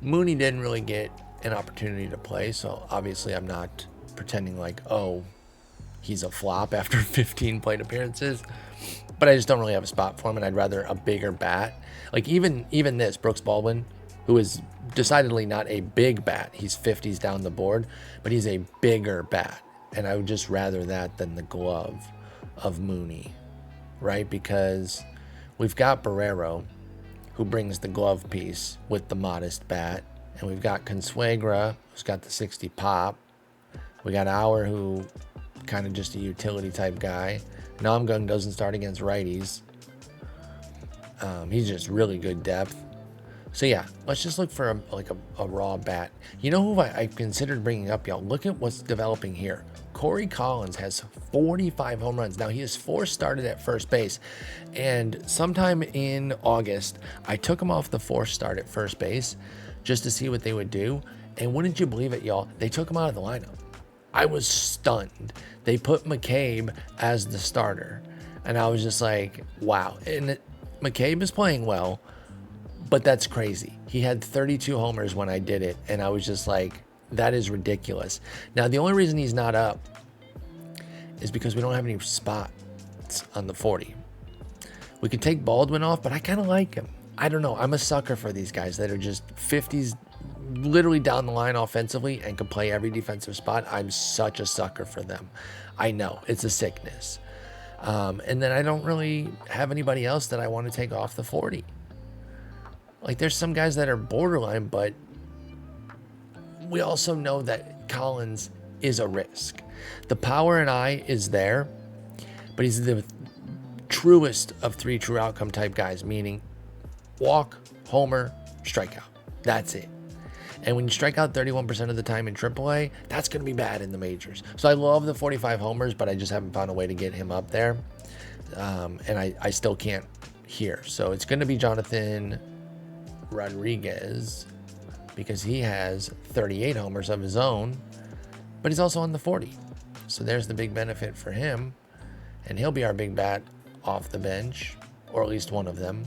Mooney didn't really get an opportunity to play, so obviously I'm not pretending like, oh, he's a flop after 15 plate appearances. But I just don't really have a spot for him, and I'd rather a bigger bat. Like even this, Brooks Baldwin, who is decidedly not a big bat. He's 50s down the board, but he's a bigger bat. And I would just rather that than the glove of Mooney, right? Because we've got Barrero, who brings the glove piece with the modest bat. And we've got Consuegra, who's got the 60 pop. We got Auer, who kind of just a utility type guy. Namgung doesn't start against righties. He's just really good depth. So yeah, let's just look for a raw bat. You know who I considered bringing up, y'all? Look at what's developing here. Corey Collins has 45 home runs. Now, he is 4 started at first base. And sometime in August, I took him off the 4 start at first base just to see what they would do. And wouldn't you believe it, y'all? They took him out of the lineup. I was stunned. They put McCabe as the starter. And I was just like, wow. And McCabe is playing well, but that's crazy. He had 32 homers when I did it. And I was just like, that is ridiculous. Now, the only reason he's not up is because we don't have any spots on the 40. We could take Baldwin off, but I kind of like him. I don't know. I'm a sucker for these guys that are just 50s, literally down the line offensively and can play every defensive spot. I'm such a sucker for them. I know it's a sickness. And then I don't really have anybody else that I want to take off the 40. Like, there's some guys that are borderline, but we also know that Collins is a risk. The power and eye is there, but he's the truest of 3 true outcome type guys, meaning walk, homer, strikeout. That's it. And when you strike out 31% of the time in AAA, that's going to be bad in the majors. So I love the 45 homers, but I just haven't found a way to get him up there. And I still can't here. So it's going to be Jonathan Rodriguez, because he has 38 homers of his own, but he's also on the 40. So there's the big benefit for him. And he'll be our big bat off the bench, or at least one of them.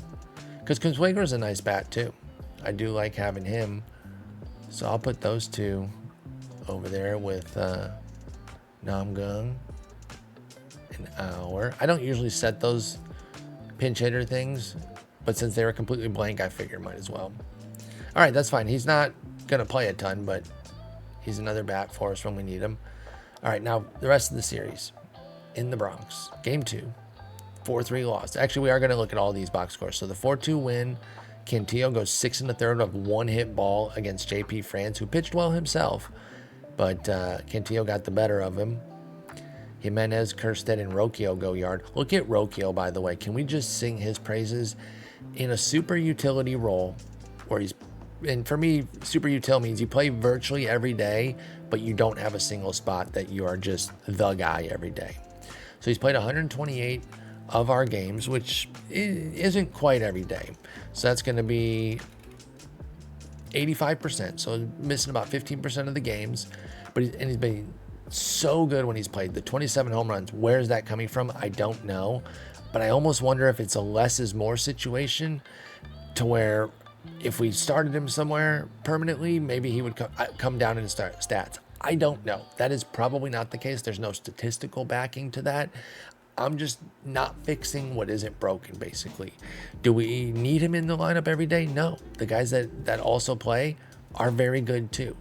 Because Consuegra is a nice bat too. I do like having him. So I'll put those two over there with Namgung and Auer. I don't usually set those pinch hitter things, but since they were completely blank, I figured might as well. All right, that's fine. He's not going to play a ton, but he's another bat for us when we need him. All right, now the rest of the series in the Bronx. Game 2, 4-3 loss. Actually, we are going to look at all these box scores. So the 4-2 win, Cantillo goes 6 1/3 of 1-hit ball against JP France, who pitched well himself, but Cantillo got the better of him. Jimenez, Kerstead, and Rocchio go yard. Look at Rocchio, by the way. Can we just sing his praises? In a super utility role, where he's, and for me, super util means you play virtually every day, but you don't have a single spot that you are just the guy every day. So he's played 128 of our games, which isn't quite every day. So that's going to be 85%. So missing about 15% of the games, but he's been so good when he's played. The 27 home runs, where's that coming from? I don't know, but I almost wonder if it's a less is more situation, to where if we started him somewhere permanently, maybe he would come down and start stats. I don't know. That is probably not the case. There's no statistical backing to that. I'm just not fixing what isn't broken, basically. Do we need him in the lineup every day? No. The guys that also play are very good too.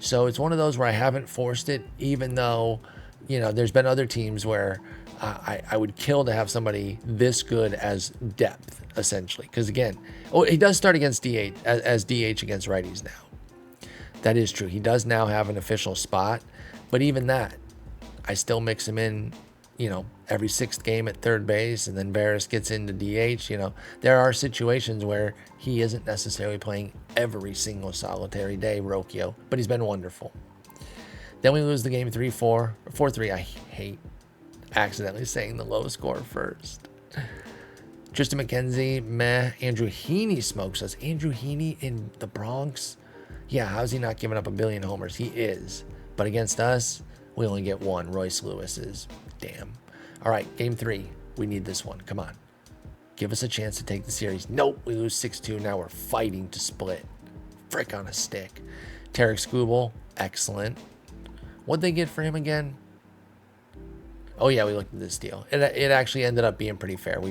So it's one of those where I haven't forced it, even though, you know, there's been other teams where I would kill to have somebody this good as depth, essentially. Because again, he does start against DH, as DH against righties now. That is true. He does now have an official spot, but even that, I still mix him in, you know, every 6th game at third base, and then Varys gets into DH. You know, there are situations where he isn't necessarily playing every single solitary day, Rocchio, but he's been wonderful. Then we lose the game 4-3. I hate accidentally saying the low score first. Tristan McKenzie, meh. Andrew Heaney smokes us. Andrew Heaney in the Bronx? Yeah, how's he not giving up a billion homers? He is. But against us, we only get one. Royce Lewis's. Damn. All right, game 3. We need this one. Come on. Give us a chance to take the series. Nope, we lose 6-2. Now we're fighting to split. Frick on a stick. Tarek Skubal, excellent. What'd they get for him again? Oh yeah, we looked at this deal. It actually ended up being pretty fair.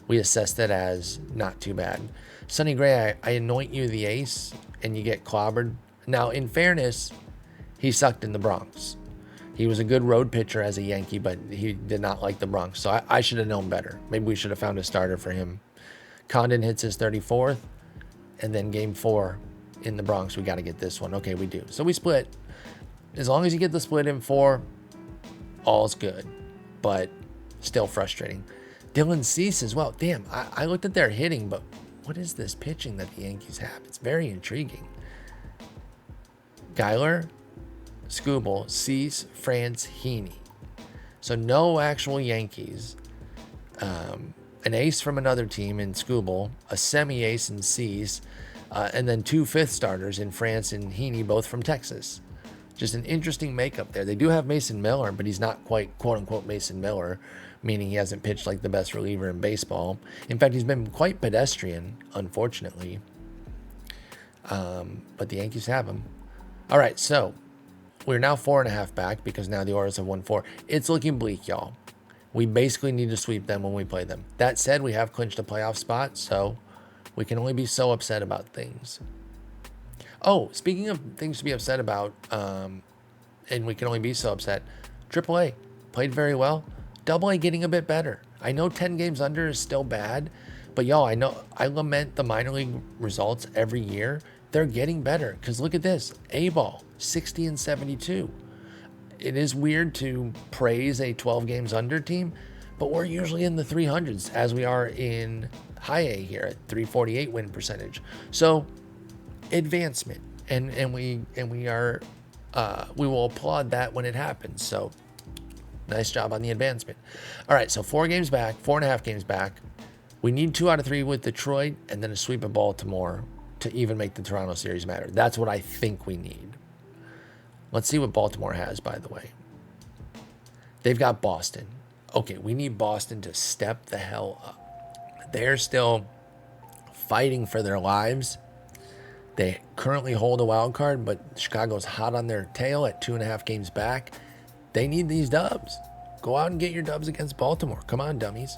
We assessed it as not too bad. Sonny Gray, I anoint you the ace, and you get clobbered. Now, in fairness, he sucked in the Bronx. He was a good road pitcher as a Yankee, but he did not like the Bronx. So I should have known better. Maybe we should have found a starter for him. Condon hits his 34th, and then game 4 in the Bronx, we got to get this one. Okay, we do. So we split. As long as you get the split in 4, all's good, but still frustrating. Dylan Cease as well. Damn, I looked at their hitting, but what is this pitching that the Yankees have? It's very intriguing. Geiler, Skubal, Cease, France, Heaney. So no actual Yankees. An ace from another team in Skubal, a semi-ace in Cease, and then 2 fifth starters in France and Heaney, both from Texas. Just an interesting makeup there. They do have Mason Miller, but he's not quite quote-unquote Mason Miller, meaning he hasn't pitched like the best reliever in baseball. In fact, he's been quite pedestrian, unfortunately. But the Yankees have him. All right, so we're now 4.5 back because now the Orioles have won 4. It's looking bleak, y'all. We basically need to sweep them when we play them. That said, we have clinched a playoff spot, so we can only be so upset about things. Oh, speaking of things to be upset about, and we can only be so upset, AAA played very well. AA getting a bit better. I know 10 games under is still bad, but y'all, I lament the minor league results every year. They're getting better because look at this. A-ball, 60 and 72. It is weird to praise a 12 games under team, but we're usually in the 300s as we are in high A here at 348 win percentage. So advancement, and we will applaud that when it happens. So nice job on the advancement. All right, so 4 games back, 4.5 games back. We need 2 out of 3 with Detroit and then a sweep of Baltimore to even make the Toronto series matter. That's what I think we need. Let's see what Baltimore has, by the way. They've got Boston. Okay, we need Boston to step the hell up. They're still fighting for their lives. They currently hold a wild card, but Chicago's hot on their tail at 2.5 games back. They need these dubs. Go out and get your dubs against Baltimore. Come on, dummies.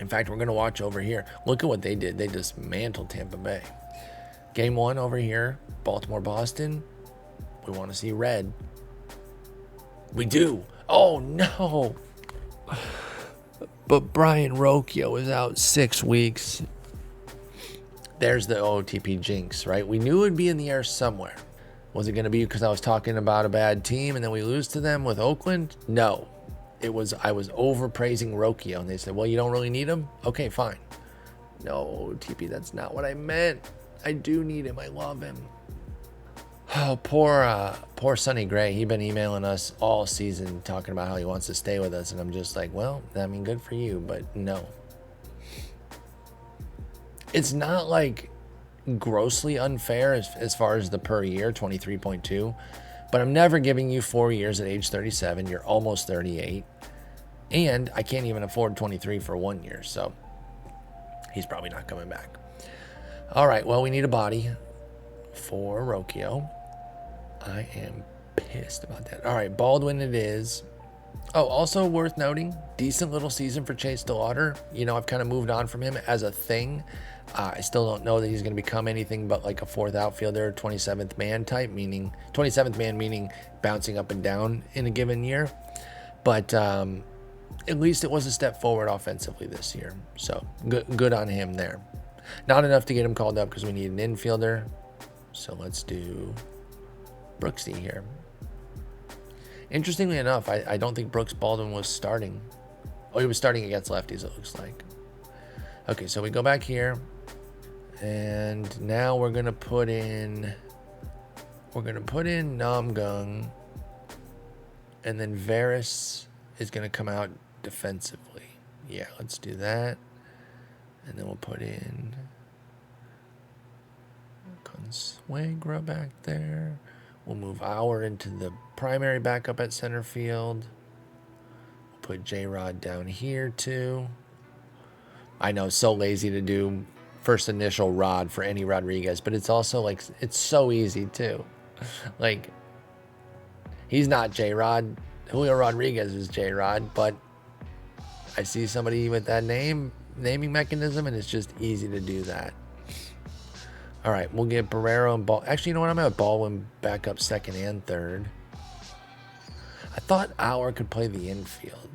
In fact, we're going to watch over here. Look at what they did. They dismantled Tampa Bay. Game 1 over here, Baltimore-Boston. We want to see red. We do. Oh, no. But Brian Rocchio is out 6 weeks. There's the OOTP jinx, right? We knew it would be in the air somewhere. Was it going to be because I was talking about a bad team and then we lose to them with Oakland? No. I was overpraising Rocchio, and they said, well, you don't really need him? Okay, fine. No, TP, that's not what I meant. I do need him. I love him. Oh, poor Sonny Gray. He's been emailing us all season talking about how he wants to stay with us, and I'm just like, well, I mean, good for you, but no. It's not like grossly unfair as far as the per year, 23.2. But I'm never giving you 4 years at age 37. You're almost 38. And I can't even afford 23 for 1 year. So he's probably not coming back. All right. Well, we need a body for Rocchio. I am pissed about that. All right. Baldwin it is. Oh, also worth noting, decent little season for Chase DeLauder. You know, I've kind of moved on from him as a thing. I still don't know that he's going to become anything but like a 4th outfielder, 27th man type, meaning 27th man, meaning bouncing up and down in a given year. But at least it was a step forward offensively this year. So good on him there. Not enough to get him called up because we need an infielder. So let's do Brooksy here. Interestingly enough, I don't think Brooks Baldwin was starting. Oh, he was starting against lefties, it looks like. Okay, so we go back here. And now we're going to put in Namgung. And then Varys is going to come out defensively. Yeah, let's do that. And then we'll put in Consuegra back there. We'll move Auer into the primary backup at center field. We'll put J-Rod down here too. I know, so lazy to do first initial Rod for any Rodriguez, but it's also like, it's so easy too. Like, he's not J-Rod. Julio Rodriguez is J-Rod, but I see somebody with that naming mechanism, and it's just easy to do that. All right, we'll get Barrero and Ball. Actually, you know what? I'm going to have Baldwin back up second and third. I thought Auer could play the infield.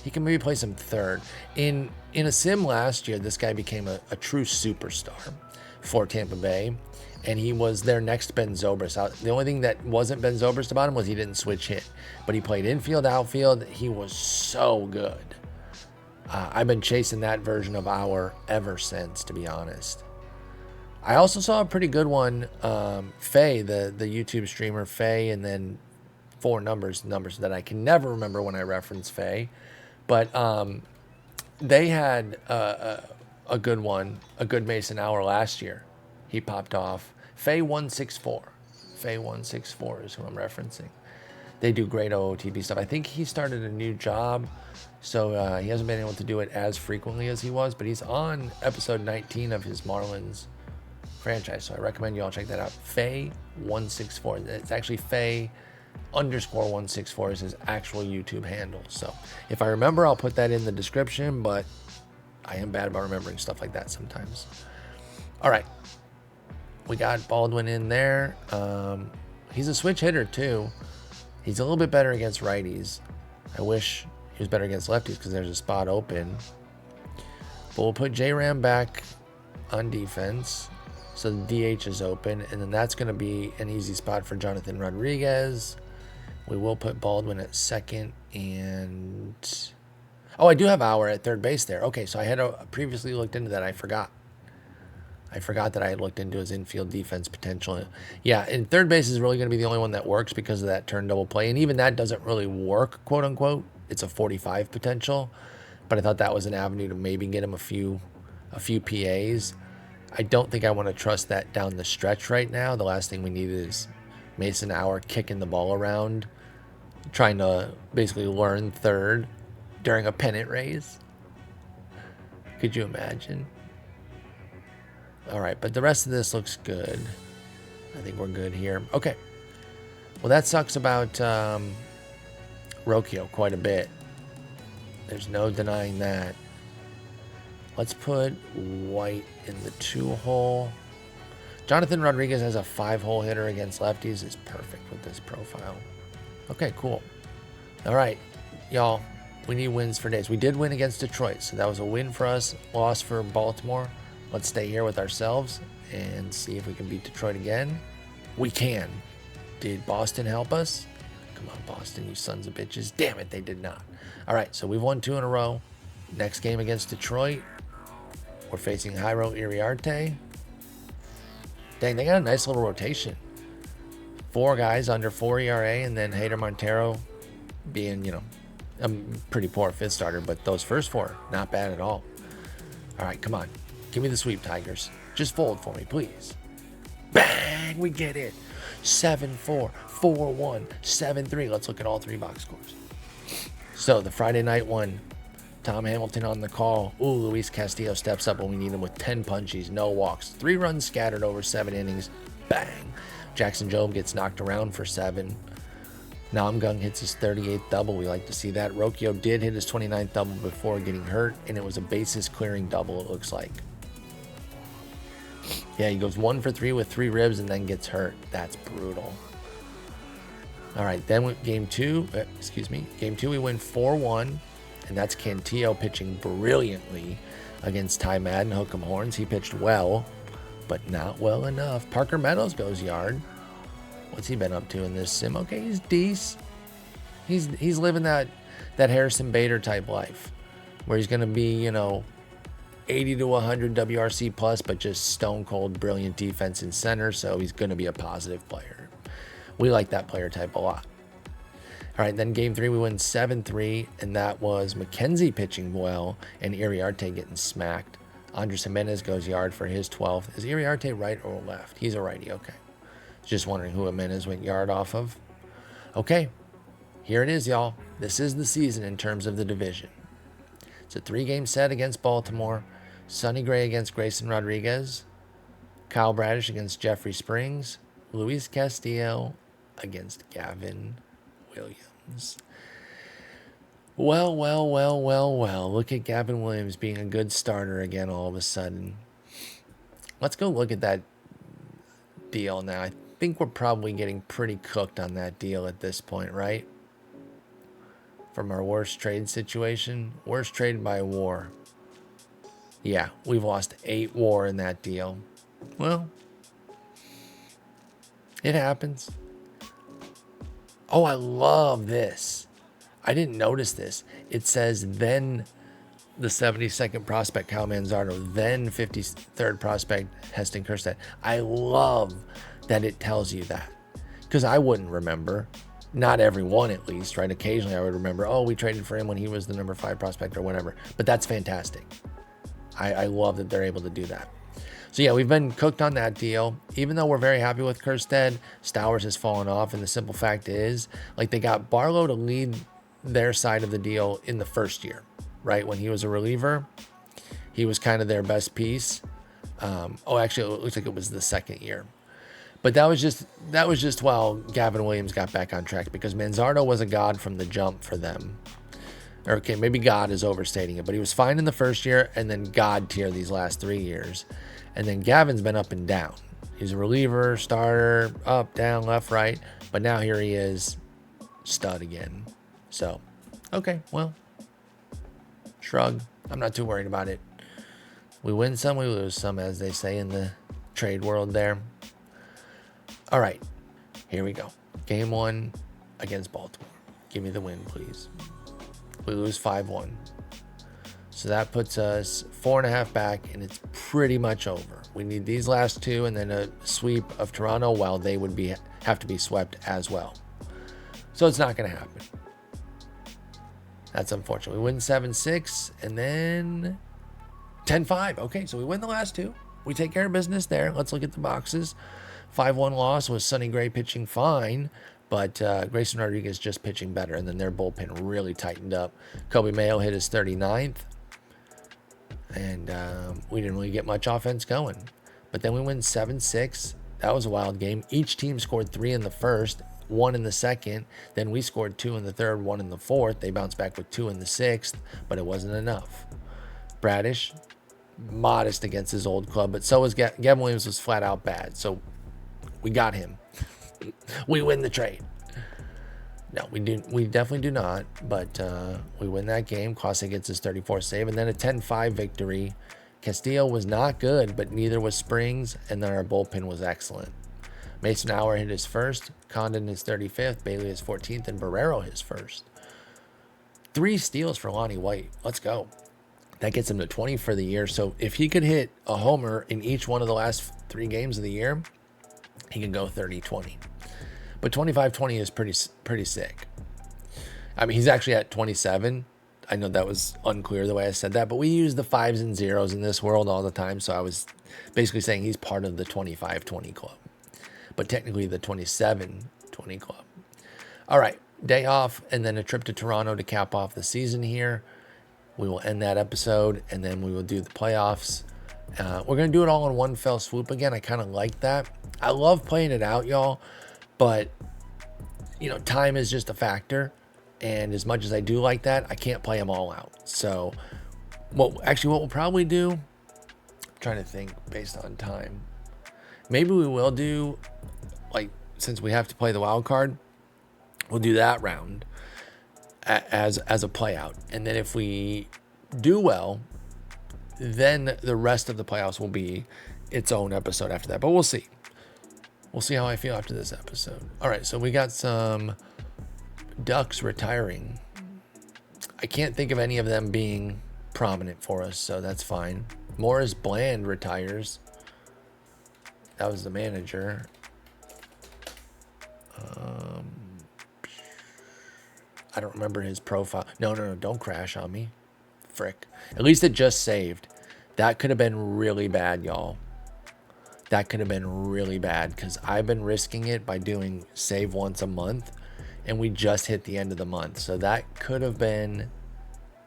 He can maybe play some third. In a sim last year, this guy became a true superstar for Tampa Bay, and he was their next Ben Zobrist. The only thing that wasn't Ben Zobrist about him was he didn't switch hit, but he played infield, outfield. He was so good. I've been chasing that version of Auer ever since, to be honest. I also saw a pretty good one, Faye, the YouTube streamer Faye, and then four numbers that I can never remember when I reference Faye. But they had a good one, a good Mason Auer last year. He popped off. Faye 164. Faye 164 is who I'm referencing. They do great OOTP stuff. I think he started a new job, so he hasn't been able to do it as frequently as he was, but he's on episode 19 of his Marlins franchise, so I recommend you all check that out. Faye 164. It's actually Faye _164 is his actual YouTube handle. So if I remember, I'll put that in the description, but I am bad about remembering stuff like that sometimes. All right, we got Baldwin in there. He's a switch hitter too. He's a little bit better against righties. I wish he was better against lefties because there's a spot open. But we'll put J-Ram back on defense, so the DH is open, and then that's going to be an easy spot for Jonathan Rodriguez. We will put Baldwin at second, and oh, I do have Auer at third base there. Okay, so I had previously looked into that. I forgot that I had looked into his infield defense potential. Yeah, and third base is really going to be the only one that works because of that turn double play, and even that doesn't really work, quote unquote. It's a 45 potential, but I thought that was an avenue to maybe get him a few PAs. I don't think I want to trust that down the stretch right now. The last thing we need is Mason Auer kicking the ball around, trying to basically learn third during a pennant race. Could you imagine? All right, but the rest of this looks good. I think we're good here. Okay. Well, that sucks about Rocchio quite a bit. There's no denying that. Let's put White in the 2-hole. Jonathan Rodriguez has a 5-hole hitter against lefties. Is perfect with this profile. Okay, cool. All right, y'all. We need wins for days. We did win against Detroit, so that was a win for us. Loss for Baltimore. Let's stay here with ourselves and see if we can beat Detroit again. We can. Did Boston help us? Come on, Boston, you sons of bitches. Damn it, they did not. All right, so we've won 2 in a row. Next game against Detroit, we're facing Jairo Iriarte. Dang, they got a nice little rotation. 4 guys under 4 ERA, and then Hader Montero being, a pretty poor 5th starter, but those first 4, not bad at all. All right, come on. Give me the sweep, Tigers. Just fold for me, please. Bang! We get it. 7-4, 4-1, 7-3. Let's look at all 3 box scores. So the Friday night one, Tom Hamilton on the call. Ooh, Luis Castillo steps up when we need him with 10 punchies, no walks. 3 runs scattered over 7 innings. Bang! Jackson Jobe gets knocked around for 7. Namgung hits his 38th double. We like to see that. Rocchio did hit his 29th double before getting hurt, and it was a bases clearing double, it looks like. Yeah, he goes 1 for 3 with 3 ribs and then gets hurt. That's brutal. All right, then game 2, game 2 we win 4-1, and that's Cantillo pitching brilliantly against Ty Madden, Hook'em Horns. He pitched well, but not well enough. Parker Meadows goes yard. What's he been up to in this sim? Okay, he's decent. He's living that Harrison Bader type life, where he's going to be, 80 to 100 WRC plus, but just stone cold brilliant defense in center, so he's going to be a positive player. We like that player type a lot. All right, then game 3 we win 7-3, and that was McKenzie pitching well and Iriarte getting smacked. Andres Jimenez goes yard for his 12th. Is Iriarte right or left? He's a righty, okay. Just wondering who Jimenez went yard off of. Okay, here it is, y'all. This is the season in terms of the division. It's a 3-game set against Baltimore. Sonny Gray against Grayson Rodriguez. Kyle Bradish against Jeffrey Springs. Luis Castillo against Gavin Williams. Well. Look at Gavin Williams being a good starter again all of a sudden. Let's go look at that deal now. I think we're probably getting pretty cooked on that deal at this point, right? From our worst trade situation. Worst trade by WAR. Yeah, we've lost 8 WAR in that deal. Well, it happens. Oh, I love this. I didn't notice this. It says then the 72nd prospect, Kyle Manzardo, then 53rd prospect, Heston Kjerstad. I love that it tells you that, because I wouldn't remember. Not everyone, at least, right? Occasionally I would remember, oh, we traded for him when he was the number 5 prospect or whatever. But that's fantastic. I love that they're able to do that. So, yeah, we've been cooked on that deal. Even though we're very happy with Kjerstad, Stowers has fallen off. And the simple fact is, like, they got Barlow to lead their side of the deal in the first year, right? When he was a reliever, he was kind of their best piece. Actually, it looks like it was the second year. But that was just while Gavin Williams got back on track, because Manzardo was a god from the jump for them. Or, okay, maybe God is overstating it, but he was fine in the first year and then God tier these last 3 years. And then Gavin's been up and down. He's a reliever, starter, up, down, left, right. But now here he is, stud again. So, okay, well, shrug. I'm not too worried about it. We win some, we lose some, as they say in the trade world there. All right, here we go. Game 1 against Baltimore. Give me the win, please. We lose 5-1. So that puts us 4.5 back, and it's pretty much over. We need these last 2 and then a sweep of Toronto, while they would have to be swept as well. So it's not going to happen. That's unfortunate. We win 7-6 and then 10-5. Okay, so we win the last 2. We take care of business there. Let's look at the boxes. 5-1 loss was Sonny Gray pitching fine, but Grayson Rodriguez just pitching better, and then their bullpen really tightened up. Kobe Mayo hit his 39th, and we didn't really get much offense going. But then we win 7-6. That was a wild game. Each team scored 3 in the first, 1 in the second. Then we scored 2 in the third, 1 in the fourth. They bounced back with 2 in the sixth, but it wasn't enough. Bradish, modest against his old club, but so was Gavin Williams, was flat out bad. So we got him. We win the trade. No, we definitely do not, but we win that game. Clase gets his 34th save, and then a 10-5 victory. Castillo was not good, but neither was Springs, and then our bullpen was excellent. Mason Hour hit his first, Condon his 35th, Bailey his 14th, and Barrero his first. 3 steals for Lonnie White. Let's go. That gets him to 20 for the year. So if he could hit a homer in each one of the last 3 games of the year, he can go 30-20. But 25-20 is pretty sick. I mean, he's actually at 27. I know that was unclear the way I said that, but we use the 5s and 0s in this world all the time. So I was basically saying he's part of the 25-20 club, but technically the 27-20 club. All right, day off and then a trip to Toronto to cap off the season here. We will end that episode, and then we will do the playoffs. We're going to do it all in one fell swoop again. I kind of like that. I love playing it out, y'all, but, you know, time is just a factor. And as much as I do like that, I can't play them all out. So what we'll probably do, I'm trying to think based on time. Maybe we will do, like, since we have to play the wild card, we'll do that round as a play out. And then if we do well, then the rest of the playoffs will be its own episode after that. But we'll see. We'll see how I feel after this episode. All right, so we got some Ducks retiring. I can't think of any of them being prominent for us, so that's fine. Morris Bland retires. That was the manager. I don't remember his profile. No, don't crash on me. Frick. At least it just saved. That could have been really bad, y'all. That could have been really bad, because I've been risking it by doing save once a month, and we just hit the end of the month. So that could have been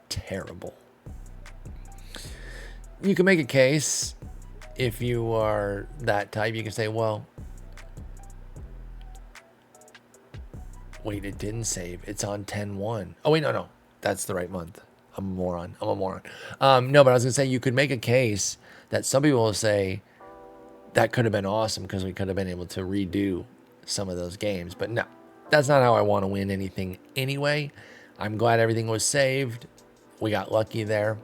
terrible. you can make a case if you are that type. You can say, well, wait, it didn't save. It's on 10/1. Oh, wait, no. That's the right month. I'm a moron. No, but I was going to say you could make a case that some people will say that could have been awesome because we could have been able to redo some of those games. But no, that's not how I want to win anything anyway. I'm glad everything was saved. We got lucky there.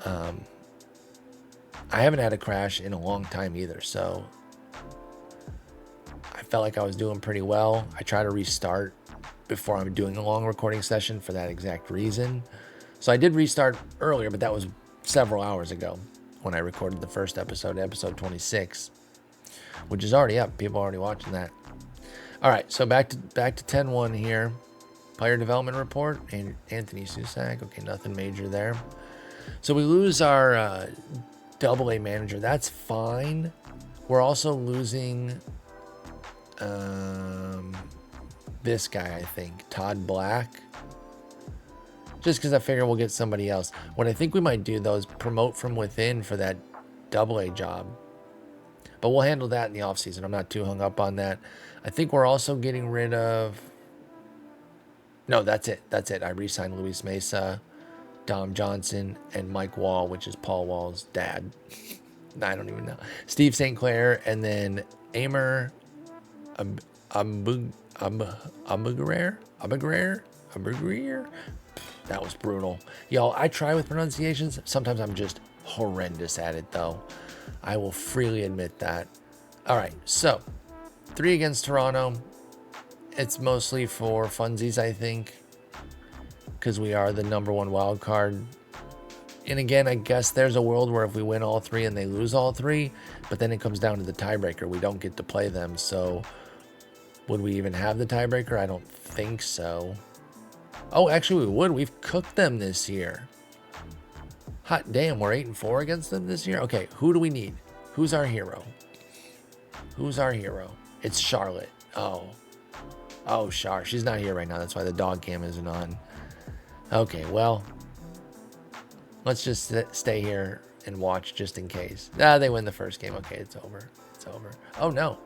I haven't had a crash in a long time either, so I felt like I was doing pretty well. I try to restart before I'm doing a long recording session for that exact reason. So I did restart earlier, but that was several hours ago when I recorded the first episode 26, which is already up. People are already watching that. All right, so back to 10/1 here. Player development report, and Anthony Susak. Okay, nothing major there. So we lose our AA manager. That's fine. We're also losing this guy, I think, Todd Black. Just because I figure we'll get somebody else. What I think we might do, though, is promote from within for that AA job. But we'll handle that in the offseason. I'm not too hung up on that. I think we're also getting rid of... No, that's it. I re-signed Luis Mesa, Dom Johnson, and Mike Wall, which is Paul Wall's dad. I don't even know. Steve St. Clair, and then Amer Abuguer. That was brutal. Y'all, I try with pronunciations. Sometimes I'm just horrendous at it, though. I will freely admit that. All right, so 3 against Toronto. It's mostly for funsies, I think, because we are the #1 wild card. And again, I guess there's a world where if we win all 3 and they lose all 3, but then it comes down to the tiebreaker. We don't get to play them, so would we even have the tiebreaker? I don't think so. Oh, actually, we would. We've cooked them this year. Hot damn, we're 8-4 against them this year? Okay, who do we need? Who's our hero? It's Charlotte. Oh, Char. She's not here right now. That's why the dog cam isn't on. Okay, well, let's just stay here and watch just in case. They win the first game. Okay, it's over. Oh, no.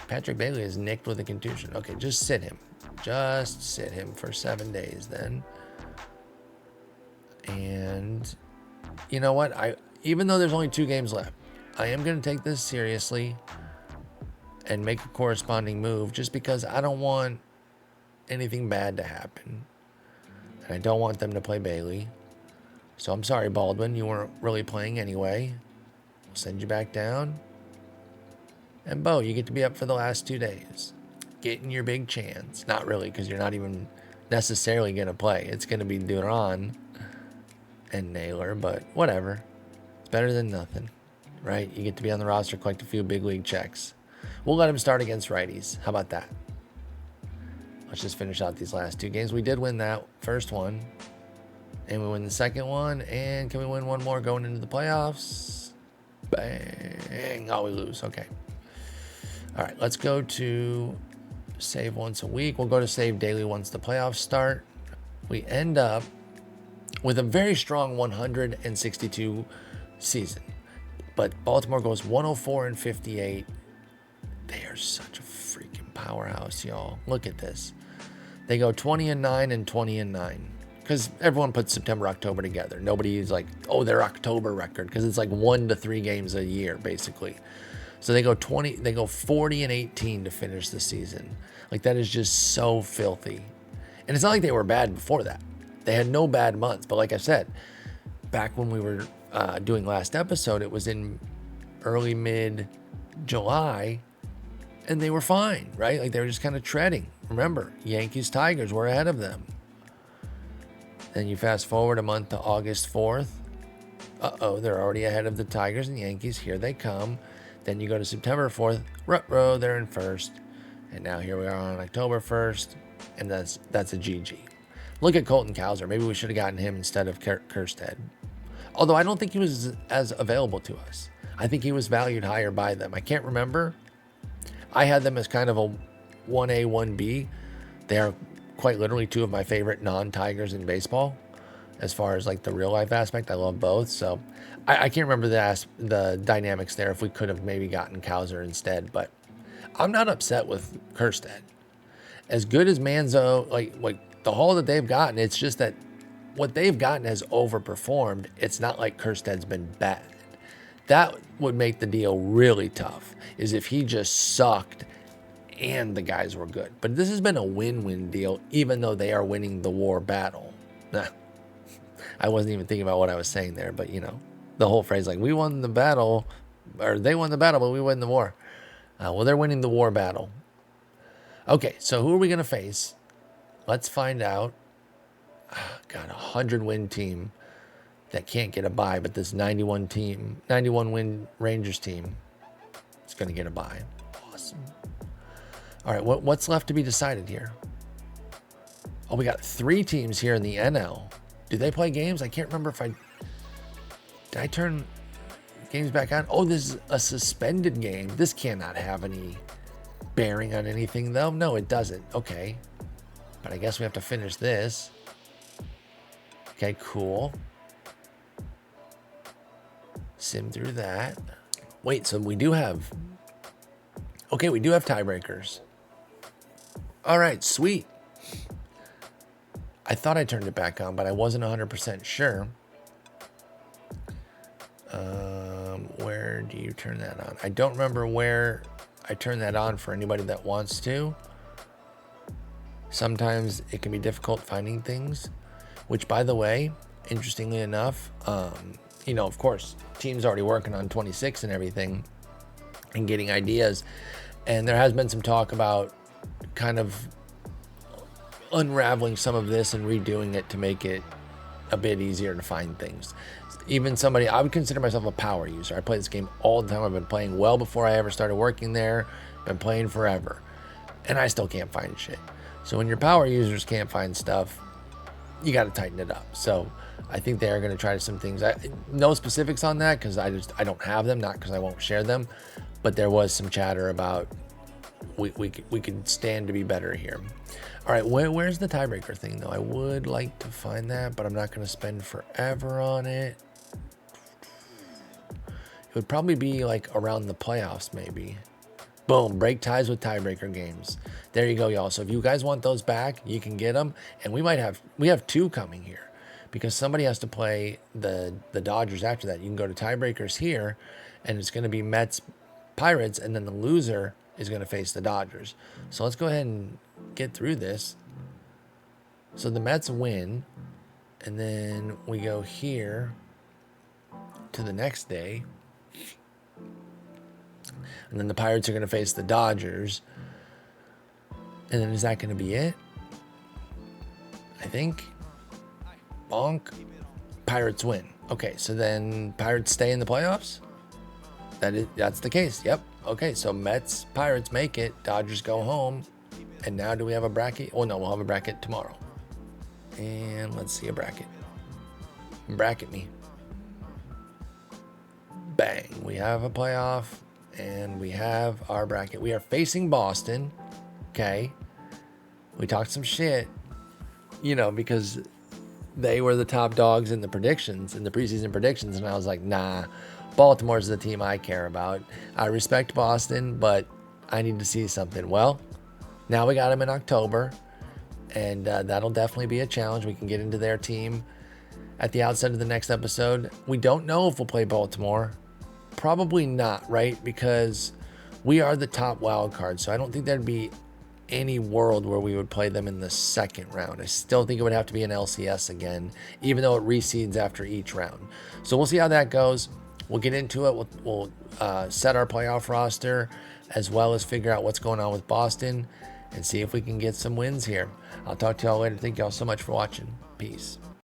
Patrick Bailey is nicked with a contusion. Okay, just sit him. Just sit him for 7 days then. And you know what? Even though there's only 2 games left, I am going to take this seriously and make a corresponding move just because I don't want anything bad to happen. And I don't want them to play Bailey. So I'm sorry, Baldwin. You weren't really playing anyway. We'll send you back down. And Bo, you get to be up for the last 2 days. Getting your big chance. Not really, because you're not even necessarily going to play. It's going to be Duran and Naylor, but whatever. It's better than nothing, right? You get to be on the roster, collect a few big league checks. We'll let him start against righties. How about that? Let's just finish out these last 2 games. We did win that first one, and we win the second one, and can we win one more going into the playoffs? Bang. Oh, we lose. Okay. All right, let's go to save once a week. We'll go to save daily once the playoffs start. We end up with a very strong 162 season, but Baltimore goes 104-58. They are such a freaking powerhouse, y'all. Look at this. They go 20-9 and 20-9 because everyone puts September, October together. Nobody's like, oh, their October record, because it's like 1 to 3 games a year basically. So they go 40-18 to finish the season. Like, that is just so filthy. And it's not like they were bad before that. They had no bad months. But like I said, back when we were doing last episode, it was in early mid-July, and they were fine, right? Like, they were just kind of treading. Remember, Yankees, Tigers were ahead of them. Then you fast forward a month to August 4th. They're already ahead of the Tigers and Yankees. Here they come. Then you go to September 4th. Ruh-roh, they're in first. And now here we are on October 1st. And that's a GG. Look at Colton Cowser. Maybe we should have gotten him instead of Kerstead. Although I don't think he was as available to us. I think he was valued higher by them. I can't remember. I had them as kind of a 1A, 1B. They are quite literally 2 of my favorite non-Tigers in baseball. as far as like the real life aspect. I love both. So I can't remember the dynamics there, if we could have maybe gotten Kowser instead, but I'm not upset with Kerstead. As good as Manzo, like the haul that they've gotten, it's just that what they've gotten has overperformed. It's not like Kersted's been bad. That would make the deal really tough, is if he just sucked and the guys were good. But this has been a win-win deal, even though they are winning the war battle. Nah, I wasn't even thinking about what I was saying there, but you know, the whole phrase like, we won the battle, or they won the battle, but we win the war. Well, they're winning the war battle. Okay, so who are we going to face? Let's find out. Got a 100-win team that can't get a bye, but this 91-win Rangers team is going to get a bye. Awesome. All right, what's left to be decided here? Oh, we got 3 teams here in the NL. Do they play games? I can't remember if did I turn games back on? Oh, this is a suspended game. This cannot have any bearing on anything, though. No, it doesn't. Okay. But I guess we have to finish this. Okay, cool. Sim through that. Wait, so we do have... Okay, we do have tiebreakers. All right, sweet. I thought I turned it back on, but I wasn't 100% sure. Where do you turn that on? I don't remember where I turn that on for anybody that wants to. Sometimes it can be difficult finding things, which, by the way, interestingly enough, you know, of course, team's already working on 26 and everything and getting ideas. And there has been some talk about kind of unraveling some of this and redoing it to make it a bit easier to find things. Even somebody, I would consider myself a power user. I play this game all the time. I've been playing well before I ever started working there. Been playing forever. And I still can't find shit. So when your power users can't find stuff, you got to tighten it up. So I think they are going to try some things. No specifics on that because I don't have them, not because I won't share them. But there was some chatter about we could stand to be better here. All right, where's the tiebreaker thing, though? I would like to find that, but I'm not going to spend forever on it. It would probably be like around the playoffs, maybe. Boom, break ties with tiebreaker games. There you go, y'all. So if you guys want those back, you can get them. And we have 2 coming here because somebody has to play the Dodgers after that. You can go to tiebreakers here, and it's going to be Mets, Pirates, and then the loser is going to face the Dodgers. So let's go ahead and get through this. So the Mets win, and then we go here to the next day. And then the Pirates are going to face the Dodgers. And then is that going to be it? I think. Bonk. Pirates win. Okay, so then Pirates stay in the playoffs? That's the case. Yep. Okay, so Mets, Pirates make it. Dodgers go home. And now do we have a bracket? Oh, no, we'll have a bracket tomorrow. And let's see a bracket. Bracket me. Bang. We have a playoff. And we have our bracket. We are facing Boston. Okay. We talked some shit, you know, because they were the top dogs in the predictions, in the preseason predictions. And I was like, nah, Baltimore's the team I care about. I respect Boston, but I need to see something. Well, now we got them in October, and that'll definitely be a challenge. We can get into their team at the outset of the next episode. We don't know if we'll play Baltimore. Probably not, right? Because we are the top wild card. So I don't think there'd be any world where we would play them in the second round. I still think it would have to be an LCS again, even though it reseeds after each round. So we'll see how that goes. We'll get into it. We'll set our playoff roster as well as figure out what's going on with Boston and see if we can get some wins here. I'll talk to y'all later. Thank y'all so much for watching. Peace.